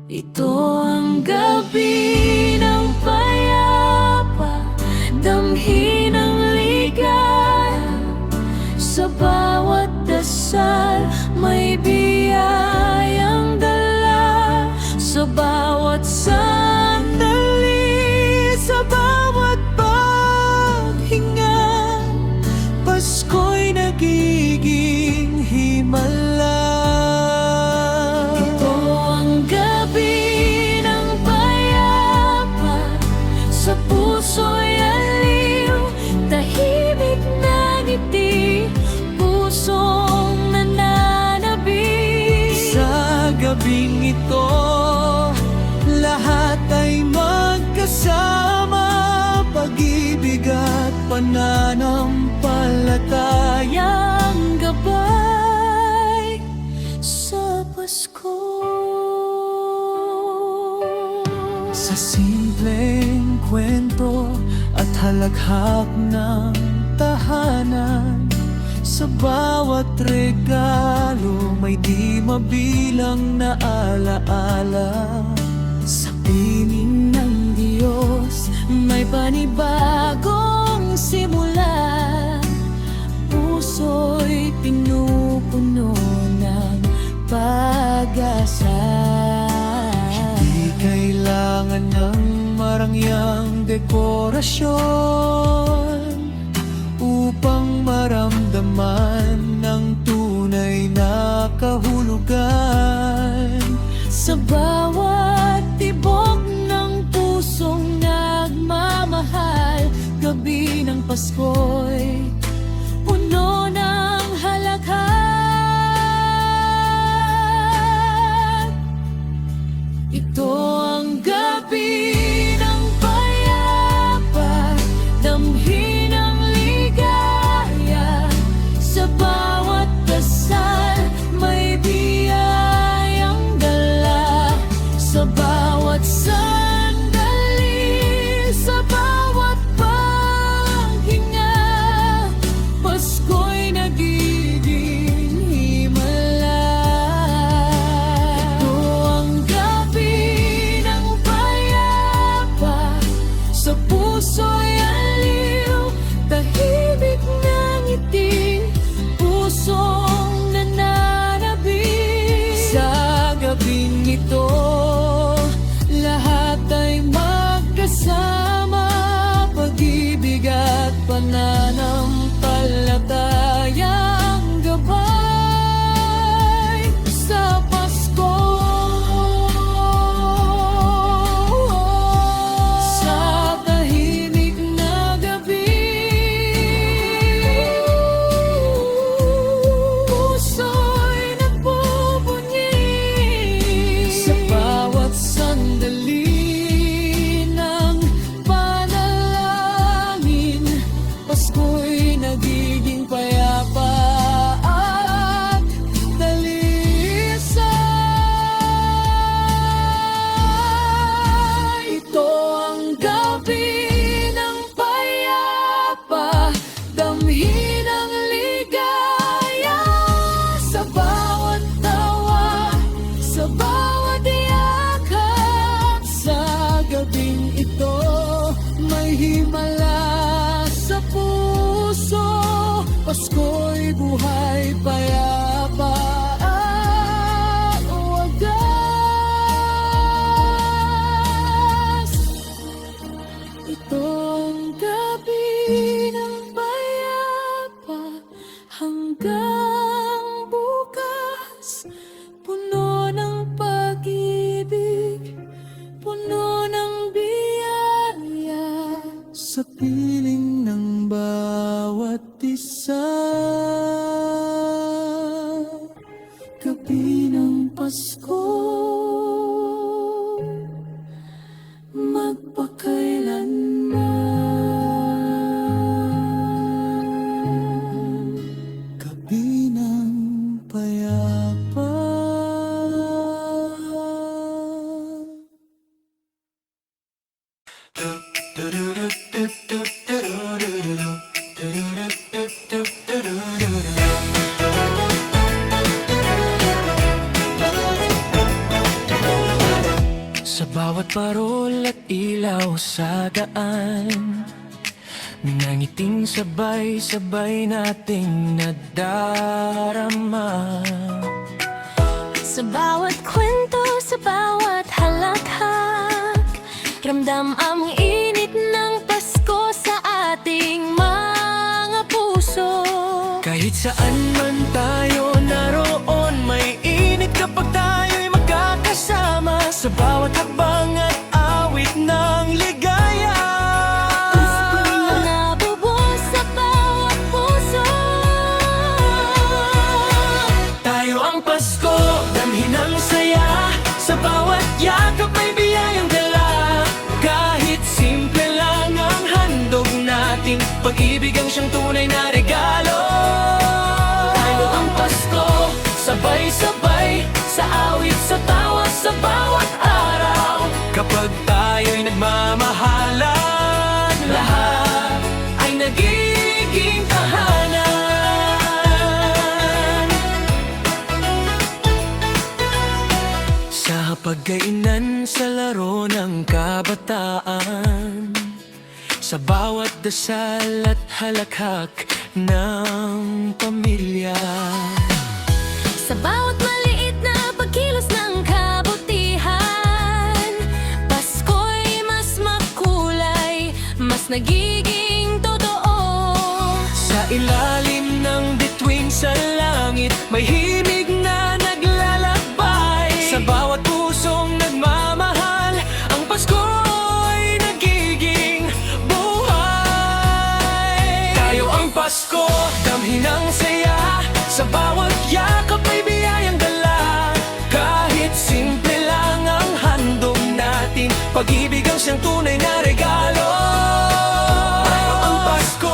Ito ang gabi ng payapa, damhin ng ligaya. Sa bawat dasal may biyayang dala. Sa bawat sandali, sa bawat paghinga, Pasko'y nagiging himala. Ito ang gabi ng payapa, sa puso'y aliw, tahimik na ngiti, pusong nananabik. Sa gabing ito, lahat ay magkasama, pag-ibig at pananampalatayang Gabay sa Pasko. sa simpleng kwento at halaghak ng tahanan. Sa bawat regalo may di mabilang na alaala. Sa piling ng Diyos may panibagong simula. Puso'y pinupuno ng pag-asa. Di kailangan ng marangyang dekorasyon upang maramdaman ng tunay na kahulugan. Sa bawat tibok ng pusong nagmamahal, gabi ng Pasko'y puno ng halaghak. Ito ang gabi ng payapa, damhin ng ligaya. Sa bawat dasal may biyayang dala. Sa bawat sandali, sa bawat paghinga, Pasko'y nagiging himala. Ito ang gabi ng payapa, sa puso'y aliw, tahimik na ngiti, pusong nananabik. Sa gabing ito, Lahat ay magkasama, pag-ibig at pananampalatayang gabay sa Pasko. Sa tahimik na gabi, puso'y nagbubunyi. Sa bawat sandali ng panalangin, Pasko'y nagiging payapa. bawat parol at ilaw sa daan, mga ngiting sabay-sabay nating nadarama. Sa bawat kwento, sa bawat halakhak, ramdam ang init ng Pasko sa ating mga puso. Kahit saan man tayo naroon, may init kapag tayo'y magkakasama. Sa bawat hakbang at awit ng ligaya, Pasko'y nabubuo sa bawat puso. tayo ang Pasko, damhin ang saya. Sa bawat yakap may biyayang dala. Kahit simple lang ang handog natin, pag-ibig ang siyang tunay na regalo. Tayo ang Pasko, sabay-sabay, sa awit, sa tawa, sa bawat araw. Kapag tayo'y nagmamahalan, lahat ay nagiging tahanan. Sa pagkainan, sa laro ng kabataan, sa bawat dasal at halakhak ng pamilya, Sa bawat maliit na pagkilos ng kabutihan, Pasko'y mas makulay, mas nagiging totoo. sa ilalim ng bituin sa langit, may himig na naglalakbay. Sa bawat pusong nagmamahal, ang Pasko'y nagiging buhay. Tayo ang Pasko, damhin ang saya. Sa bawat yakap may biyayang dala. Kahit simple lang ang handog natin, pag-ibig ang siyang tunay na regalo. Tayo ang Pasko,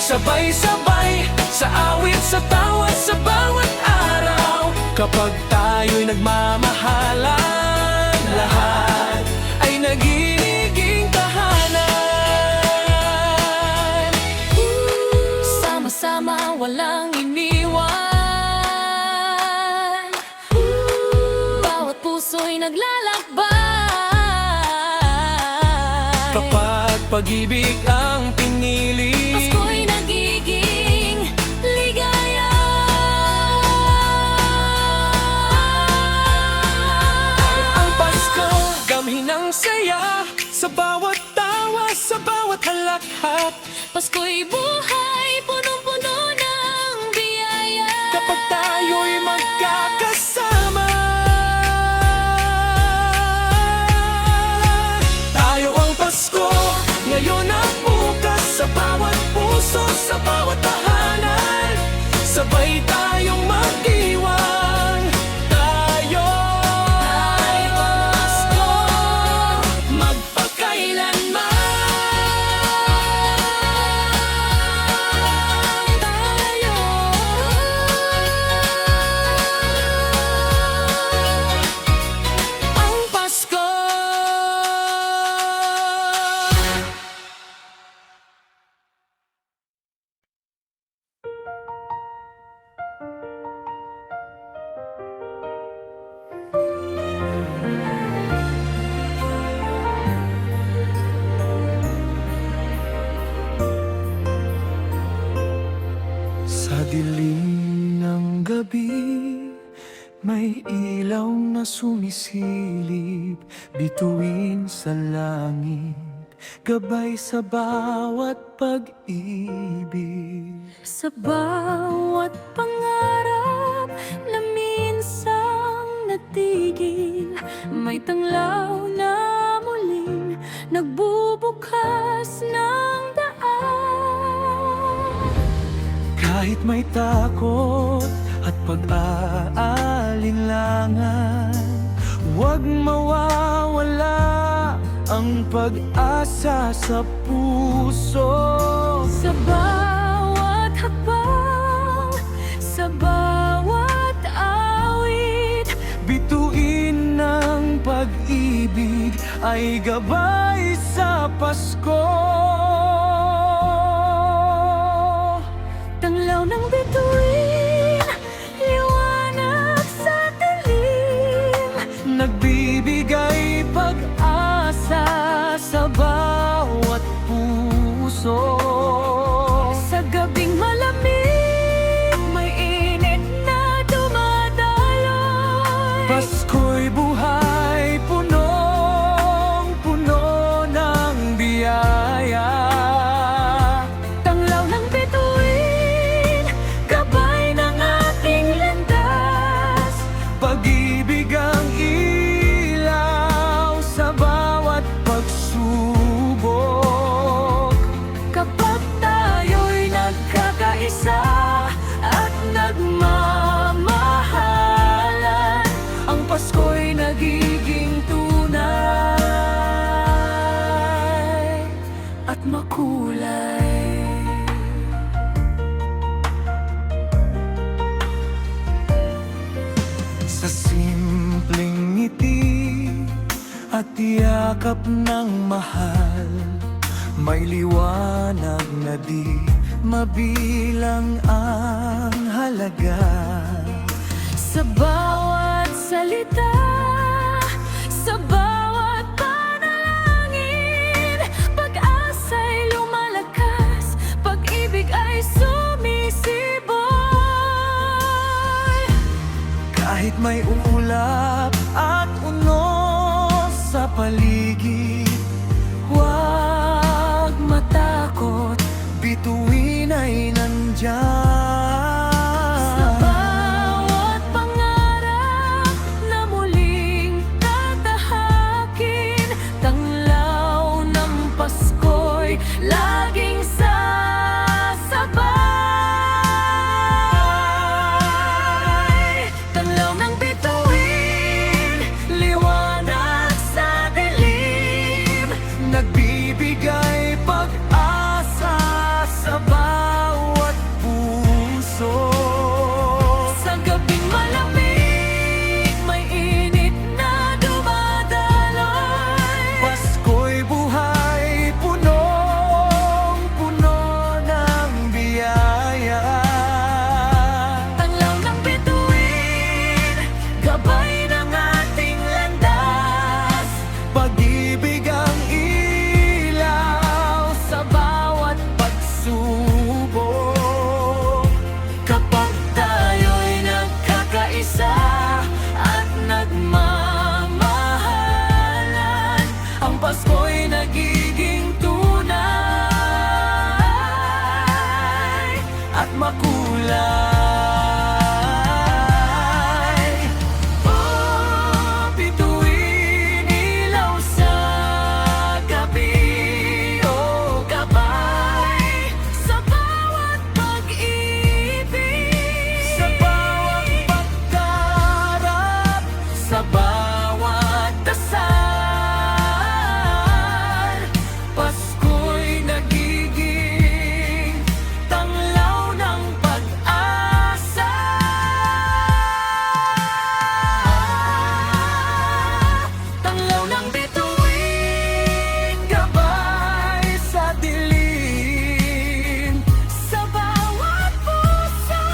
sabay-sabay, sa awit, sa tawa, sa bawat araw. Kapag tayo'y nagmamahalan, lahat ay nagiging tahanan. Sama-sama, walang iniwan. Bawat puso'y naglalakbay. Kapag pag-ibig ang pinili, Pasko'y nagiging ligaya. ang Pasko, gamhin ang saya. Sa bawat tawa, sa bawat halakhak. Pasko'y buhay, punong-puno ng biyaya. Kapag tayo'y magkakasama, tayo ang Pasko, ngayon at bukas. Sa bawat puso, sa bawat tahanan, sabay tayong mag-iwan. Tayo Tayo ang Pasko, magpakailanman. tayo. Ang Pasko. Sa dilim ng gabi, may ilaw na sumisilip bituin sa langit, gabay sa bawat pag-ibig. Sa bawat pangarap na minsang natigil, may tanglaw na muling nagbubukas ng daan. Kahit may takot at pag-aalinlangan, huwag mawawala ang pag-asa sa puso. Sa bawat hakbang, sa bawat awit, Bituin ng pag-ibig ay gabay sa Pasko. tanglaw ng bituin, liwanag sa dilim. Nagbibigay pag-asa sa bawat puso. Sa gabing malamig, may init na dumadaloy. Pasko'y buhay, punong-puno ng biyaya. Tanglaw ng bituin, gabay ng ating landas. Pag-ibig ang ilaw sa bawat pagsubok. Kapag tayo'y nagkakaisa at nagmamahalan, Ang Pasko'y nagiging tunay at makulay. sa simpleng ngiti at yakap ng mahal. May liwanag na di mabilang ang halaga. Sa bawat salita, sa bawat panalangin, pag-asa'y lumalakas, pag-ibig ay sumisibol. Kahit may ulap at unos sa paligid, huwag matakot, bituin ay nandyan. Sa bawat pangarap na muling tatahakin, tanglaw ng Pasko'y laging sasabay. Tanglaw ng bituin, liwanag sa dilim. Nagbibigay pag-asa sa bawat puso. Sa gabing malamig, may init na dumadaloy. Pasko'y buhay, punong-puno ng biyaya. Tanglaw ng bituin, gabay ng ating landas. Pag-ibig ang ilaw sa bawat pagsubok. Kapag tayo'y nagkakaisa at nagmamahalan, Ang Pasko'y nagiging tunay at makulay. Bituin ilaw sa gabi, o gabay sa bawat pag-ibig, sa bawat pagdarap, sa bawat dasal. Pasko'y nagiging tanglaw ng pag-asa. tanglaw ng Bituin, gabay sa dilim. sa bawat puso,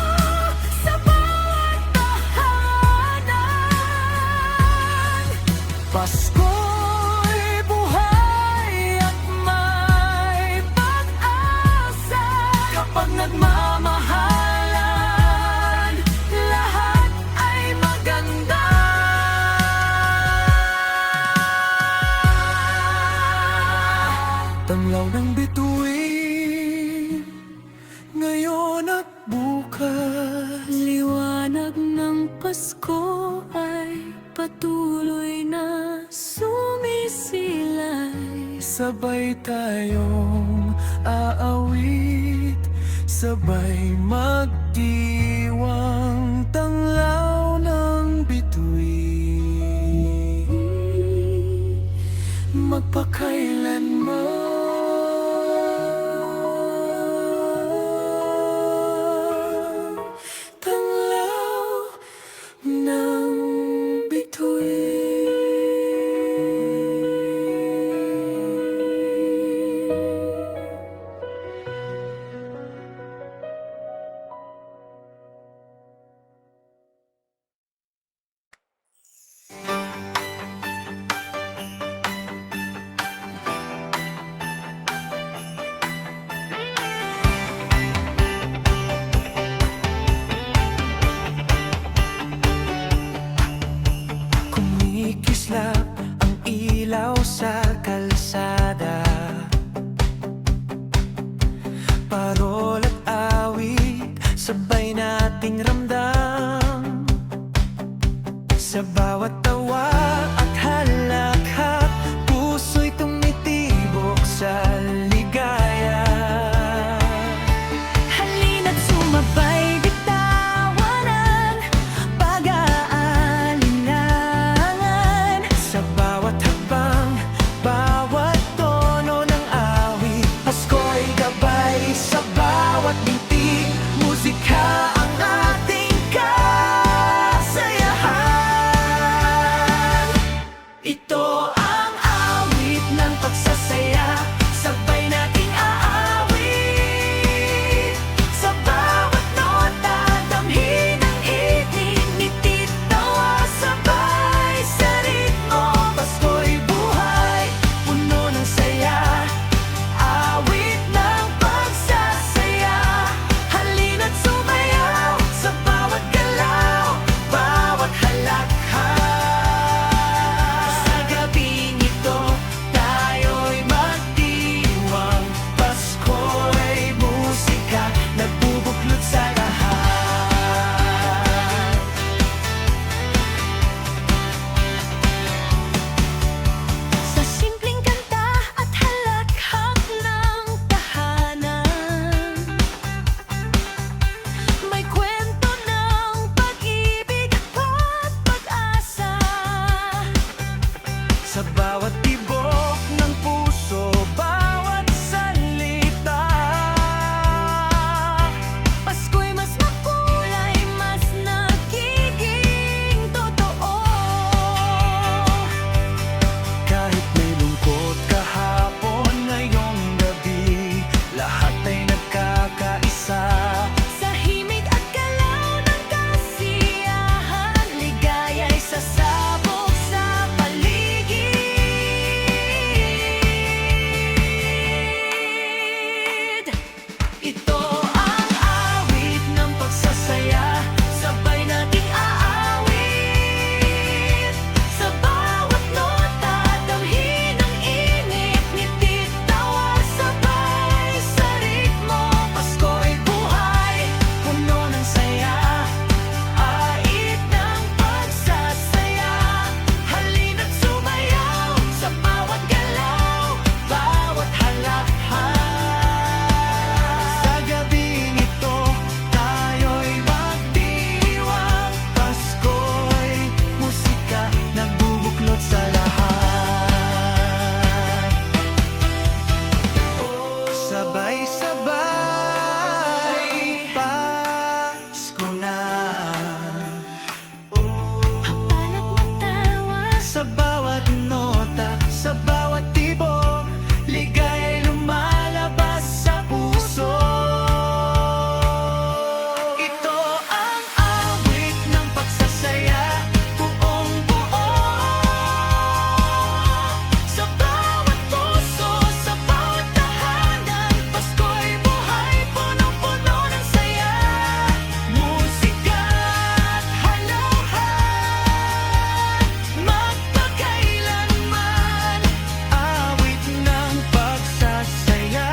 sa bawat tahanan. Pasko'y buhay at may pag-asa. Kapag nagmamahalan, lahat ay maganda. Tanglaw ng bituin, ngayon at bukas. Liwanag ng Pasko ay patuloy na sumisilay. Sabay tayong aawit, sabay magdiwang, tanglaw ng bituin, magpakailanman. Tanglaw ng bituin. Umiislap ang ilaw sa kalsada, parol at awit, sabay nating ramdam. Sa bawat tawa at halakhak, puso'y tumitibok sa ligaya. Halina't sumabay, bitawan ang pag-aalinlangan. Sa bawat hakbang, bawat tono ng awit, Pasko'y gabay sa bawat binti. Musika ang ating kasayahan. Ito ang awit ng pagsasaya, sabay nating aawit. Sa bawat nota, damhin ang iting, nitid tawa, sabay sa ritmo. Pasko'y buhay, puno ng saya, awit ng pagsasaya. Halina't sumayaw sa bawat galaw, bawat halakha. Sa gabing ito, tayo'y magdiwang. Pasko'y musika, nagbubuklod sa lahat. Sa simpleng kanta at halakhak ng tahanan, may kwento ng pag-ibig at pag-asa. Sa bawat tibok ng puso, bawat salita, Pasko'y mas makulay, mas nagiging totoo. kahit may lungkot kahapon, ngayong gabi, lahat ay nagkakaisa. Sa himig at galaw ng kasiyahan, ligaya'y sasabog sa paligid. Ito ang awit ng pagsasaya, sabay nating aawit. Sa bawat nota, damhin ang init, nitid tawa, sabay sa ritmo. Pasko'y buhay, puno ng saya, ait ng pagsasaya. Halina't sumayaw sa bawat galaw, bawat halakha. Sa gabing ito, tayo'y magdiwang. Pasko'y musika, nagbubuklod sa lahat. Sabay-sabay, Pasko na. Balat ng tawa, Sa bawat nota, sa bawat tibok, ligaya'y lumalabas sa puso. Ito ang awit ng pagsasaya, buong buo. Sa bawat puso, sa bawat tahanan, Pasko'y buhay, punong-puno ng saya. Musika at halahan, magpakailanman, awit ng pagsasaya.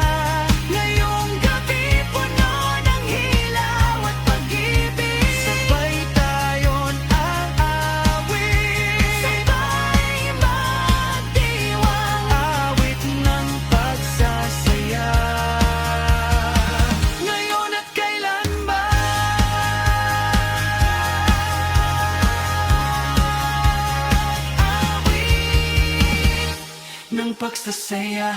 Ngayong gabi, puno ng hilaw at pag-ibig, sabay tayo'n aawit. Sabay magdiwang, awit ng pagsasaya. Ngayon at kailanman, awit ng pagsasaya.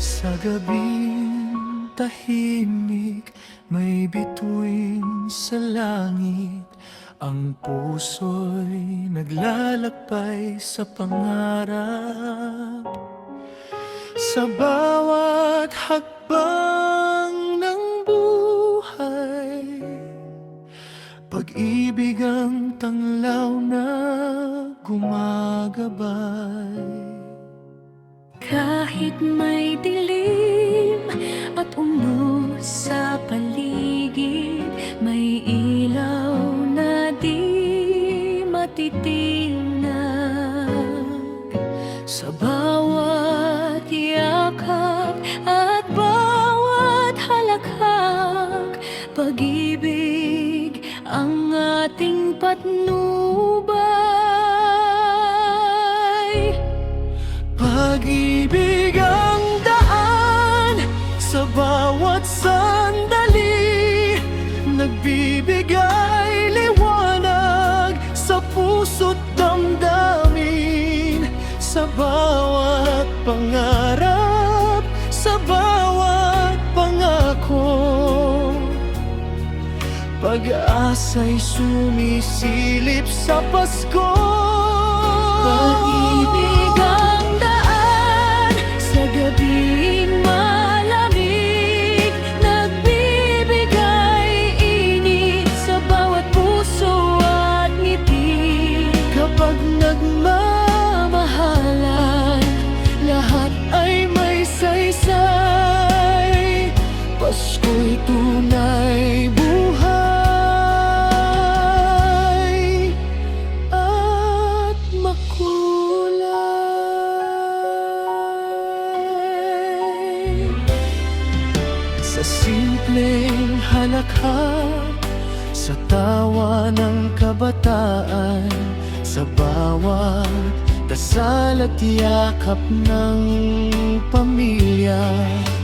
Sa gabing tahimik, may bituin sa langit. Ang puso'y naglalakbay sa pangarap. Sa bawat hakbang ng buhay, pag-ibig ang tanglaw na gumagabay. Kahit may dilim at unos sa paligid, may ilaw na di matitinag. Sa bawat yakap at bawat halakhak, pag-ibig ang ating patnubay. Pag-ibig ang daan sa bawat sandali, nagbibigay liwanag sa puso't damdamin. Sa bawat pangarap, sa bawat pangako, pag-asa'y sumisilip sa Pasko. Pag-ibig ang daan sa gabing malamig, nagbibigay init sa bawat puso at ngiti. Kapag nagmamahalan, lahat ay may saysay. Pasko'y tunay buhay at makulay. Sa simpleng halakhak, sa tawa ng kabataan, sa bawat dasal at yakap ng pamilya,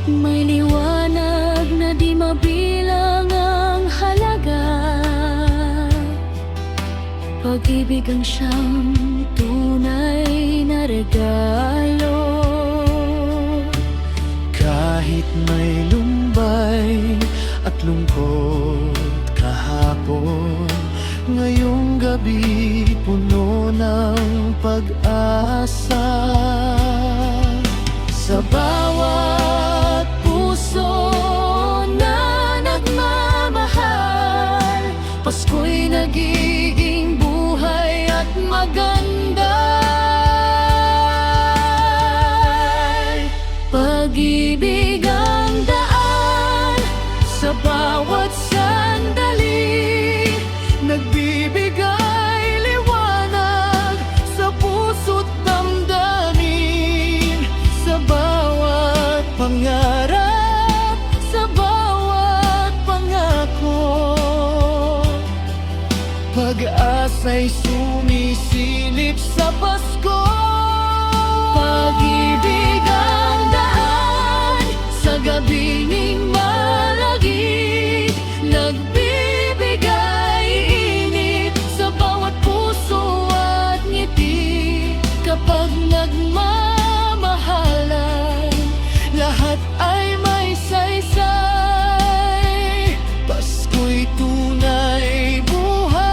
May liwanag na di mabilang ang halaga. Pag-ibig ang siyang tunay na regalo. kahit may lumbay at lungkot kahapon, ngayong gabi puno ng pag-asa. Sa bawat puso na nagmamahal, Pasko'y nagiging buhay at maganda. Pag-ibig ang daan sa bawat sandali, nagbibigay liwanag sa puso't damdamin. Sa bawat pangarap, sa bawat pangako, pag-asa'y sumisilip sa Pasko. Pag-ibig ang daan sa gabing malagit, nagbibigay init sa bawat puso at ngiti. Kapag nagmamahalan, lahat ay may saysay. Pasko'y tunay buhay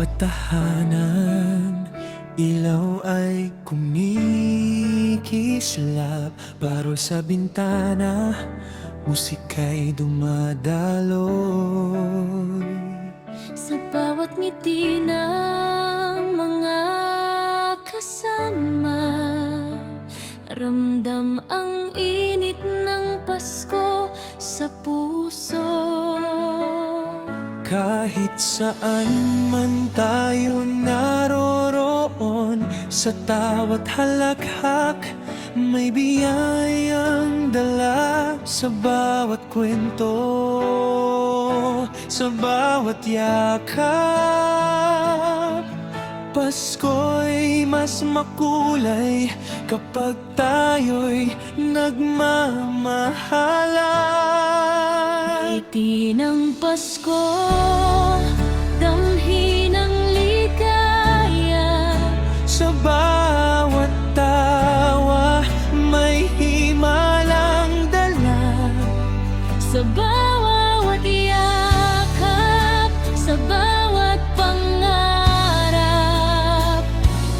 bawat tahanan, ilaw ay kumikislap. Parol sa bintana, musika'y dumadaloy. Sa bawat ngiti ng mga kasama, ramdam ang init ng Pasko sa puso. Kahit saan man tayo naroroon, sa tawat halakhak may biyayang dala. Sa bawat kwento, sa bawat yakap, Pasko'y mas makulay kapag tayo'y nagmamahalan. Ngiti ng Pasko, damhi ng ligaya. Sa bawat tawa, may himalang dala. Sa bawat yakap, sa bawat pangarap,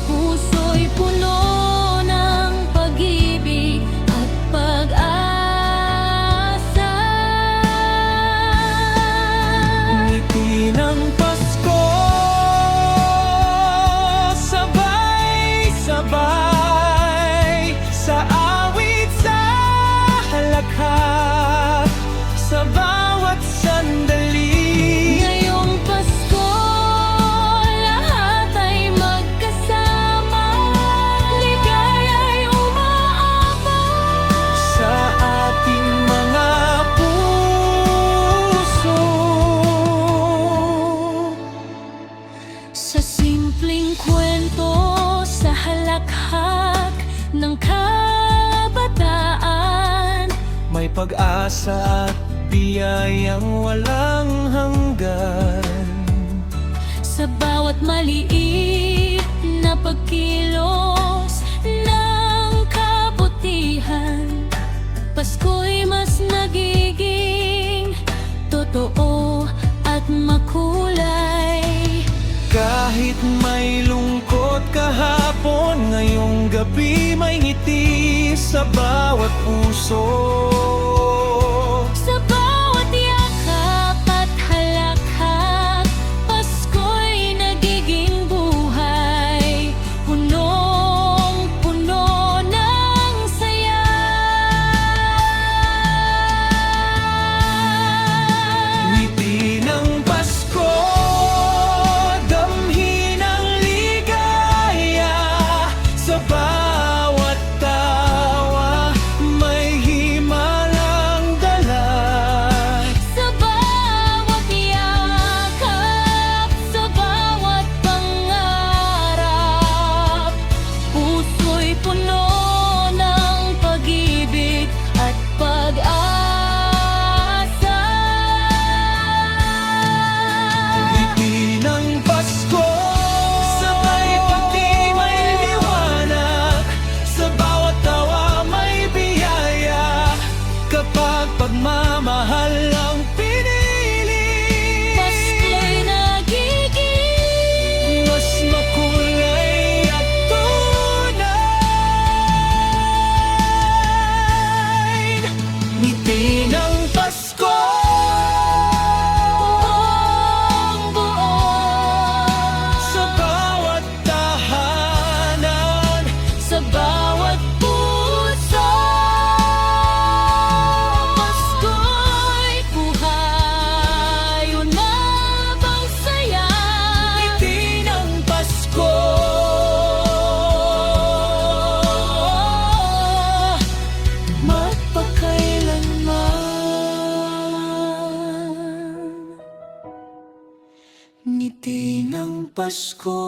puso'y puno ng pag-ibig at pag-asa. Ngiti ng Pasko, sabay-sabay sa awit, sa halakhak, sa bawat sandali. Ngayong Pasko, lahat ay magkasama, ligaya'y umaabot Sa ating mga puso, sa simpleng kwento, sa halakhak ng kabataan. may pag-asa at biyayang walang hanggan. Sa bawat maliit na pagkilos ng kabutihan, Pasko'y mas nagiging totoo at makulay. Kahit may lungkot kahapon, ngayong gabi may ngiti sa bawat puso. Sa bawat yakap at halakhak, Pasko'y nagiging buhay, punong-puno ng saya. Ngiti ng Pasko, damhi ng ligaya. Sa bawat tawa, may himalang dala. Sa bawat yakap, sa bawat pangarap, puso'y puno ng pag-ibig at pag-asa. Ngiti ng Pasko, sabay puti may liwanag. Sa bawat tawa may biyaya, kapag pagmamahal ang pinili. Pasko'y nagiging Mas makulay at tunay. Ngiti ng Pasko, buong-buo. sa bawat tahanan, Sa bawat puso, Pasko'y buhay, unabang saya. ngiti ng Pasko. Magpakailanman, ngiti ng Pasko.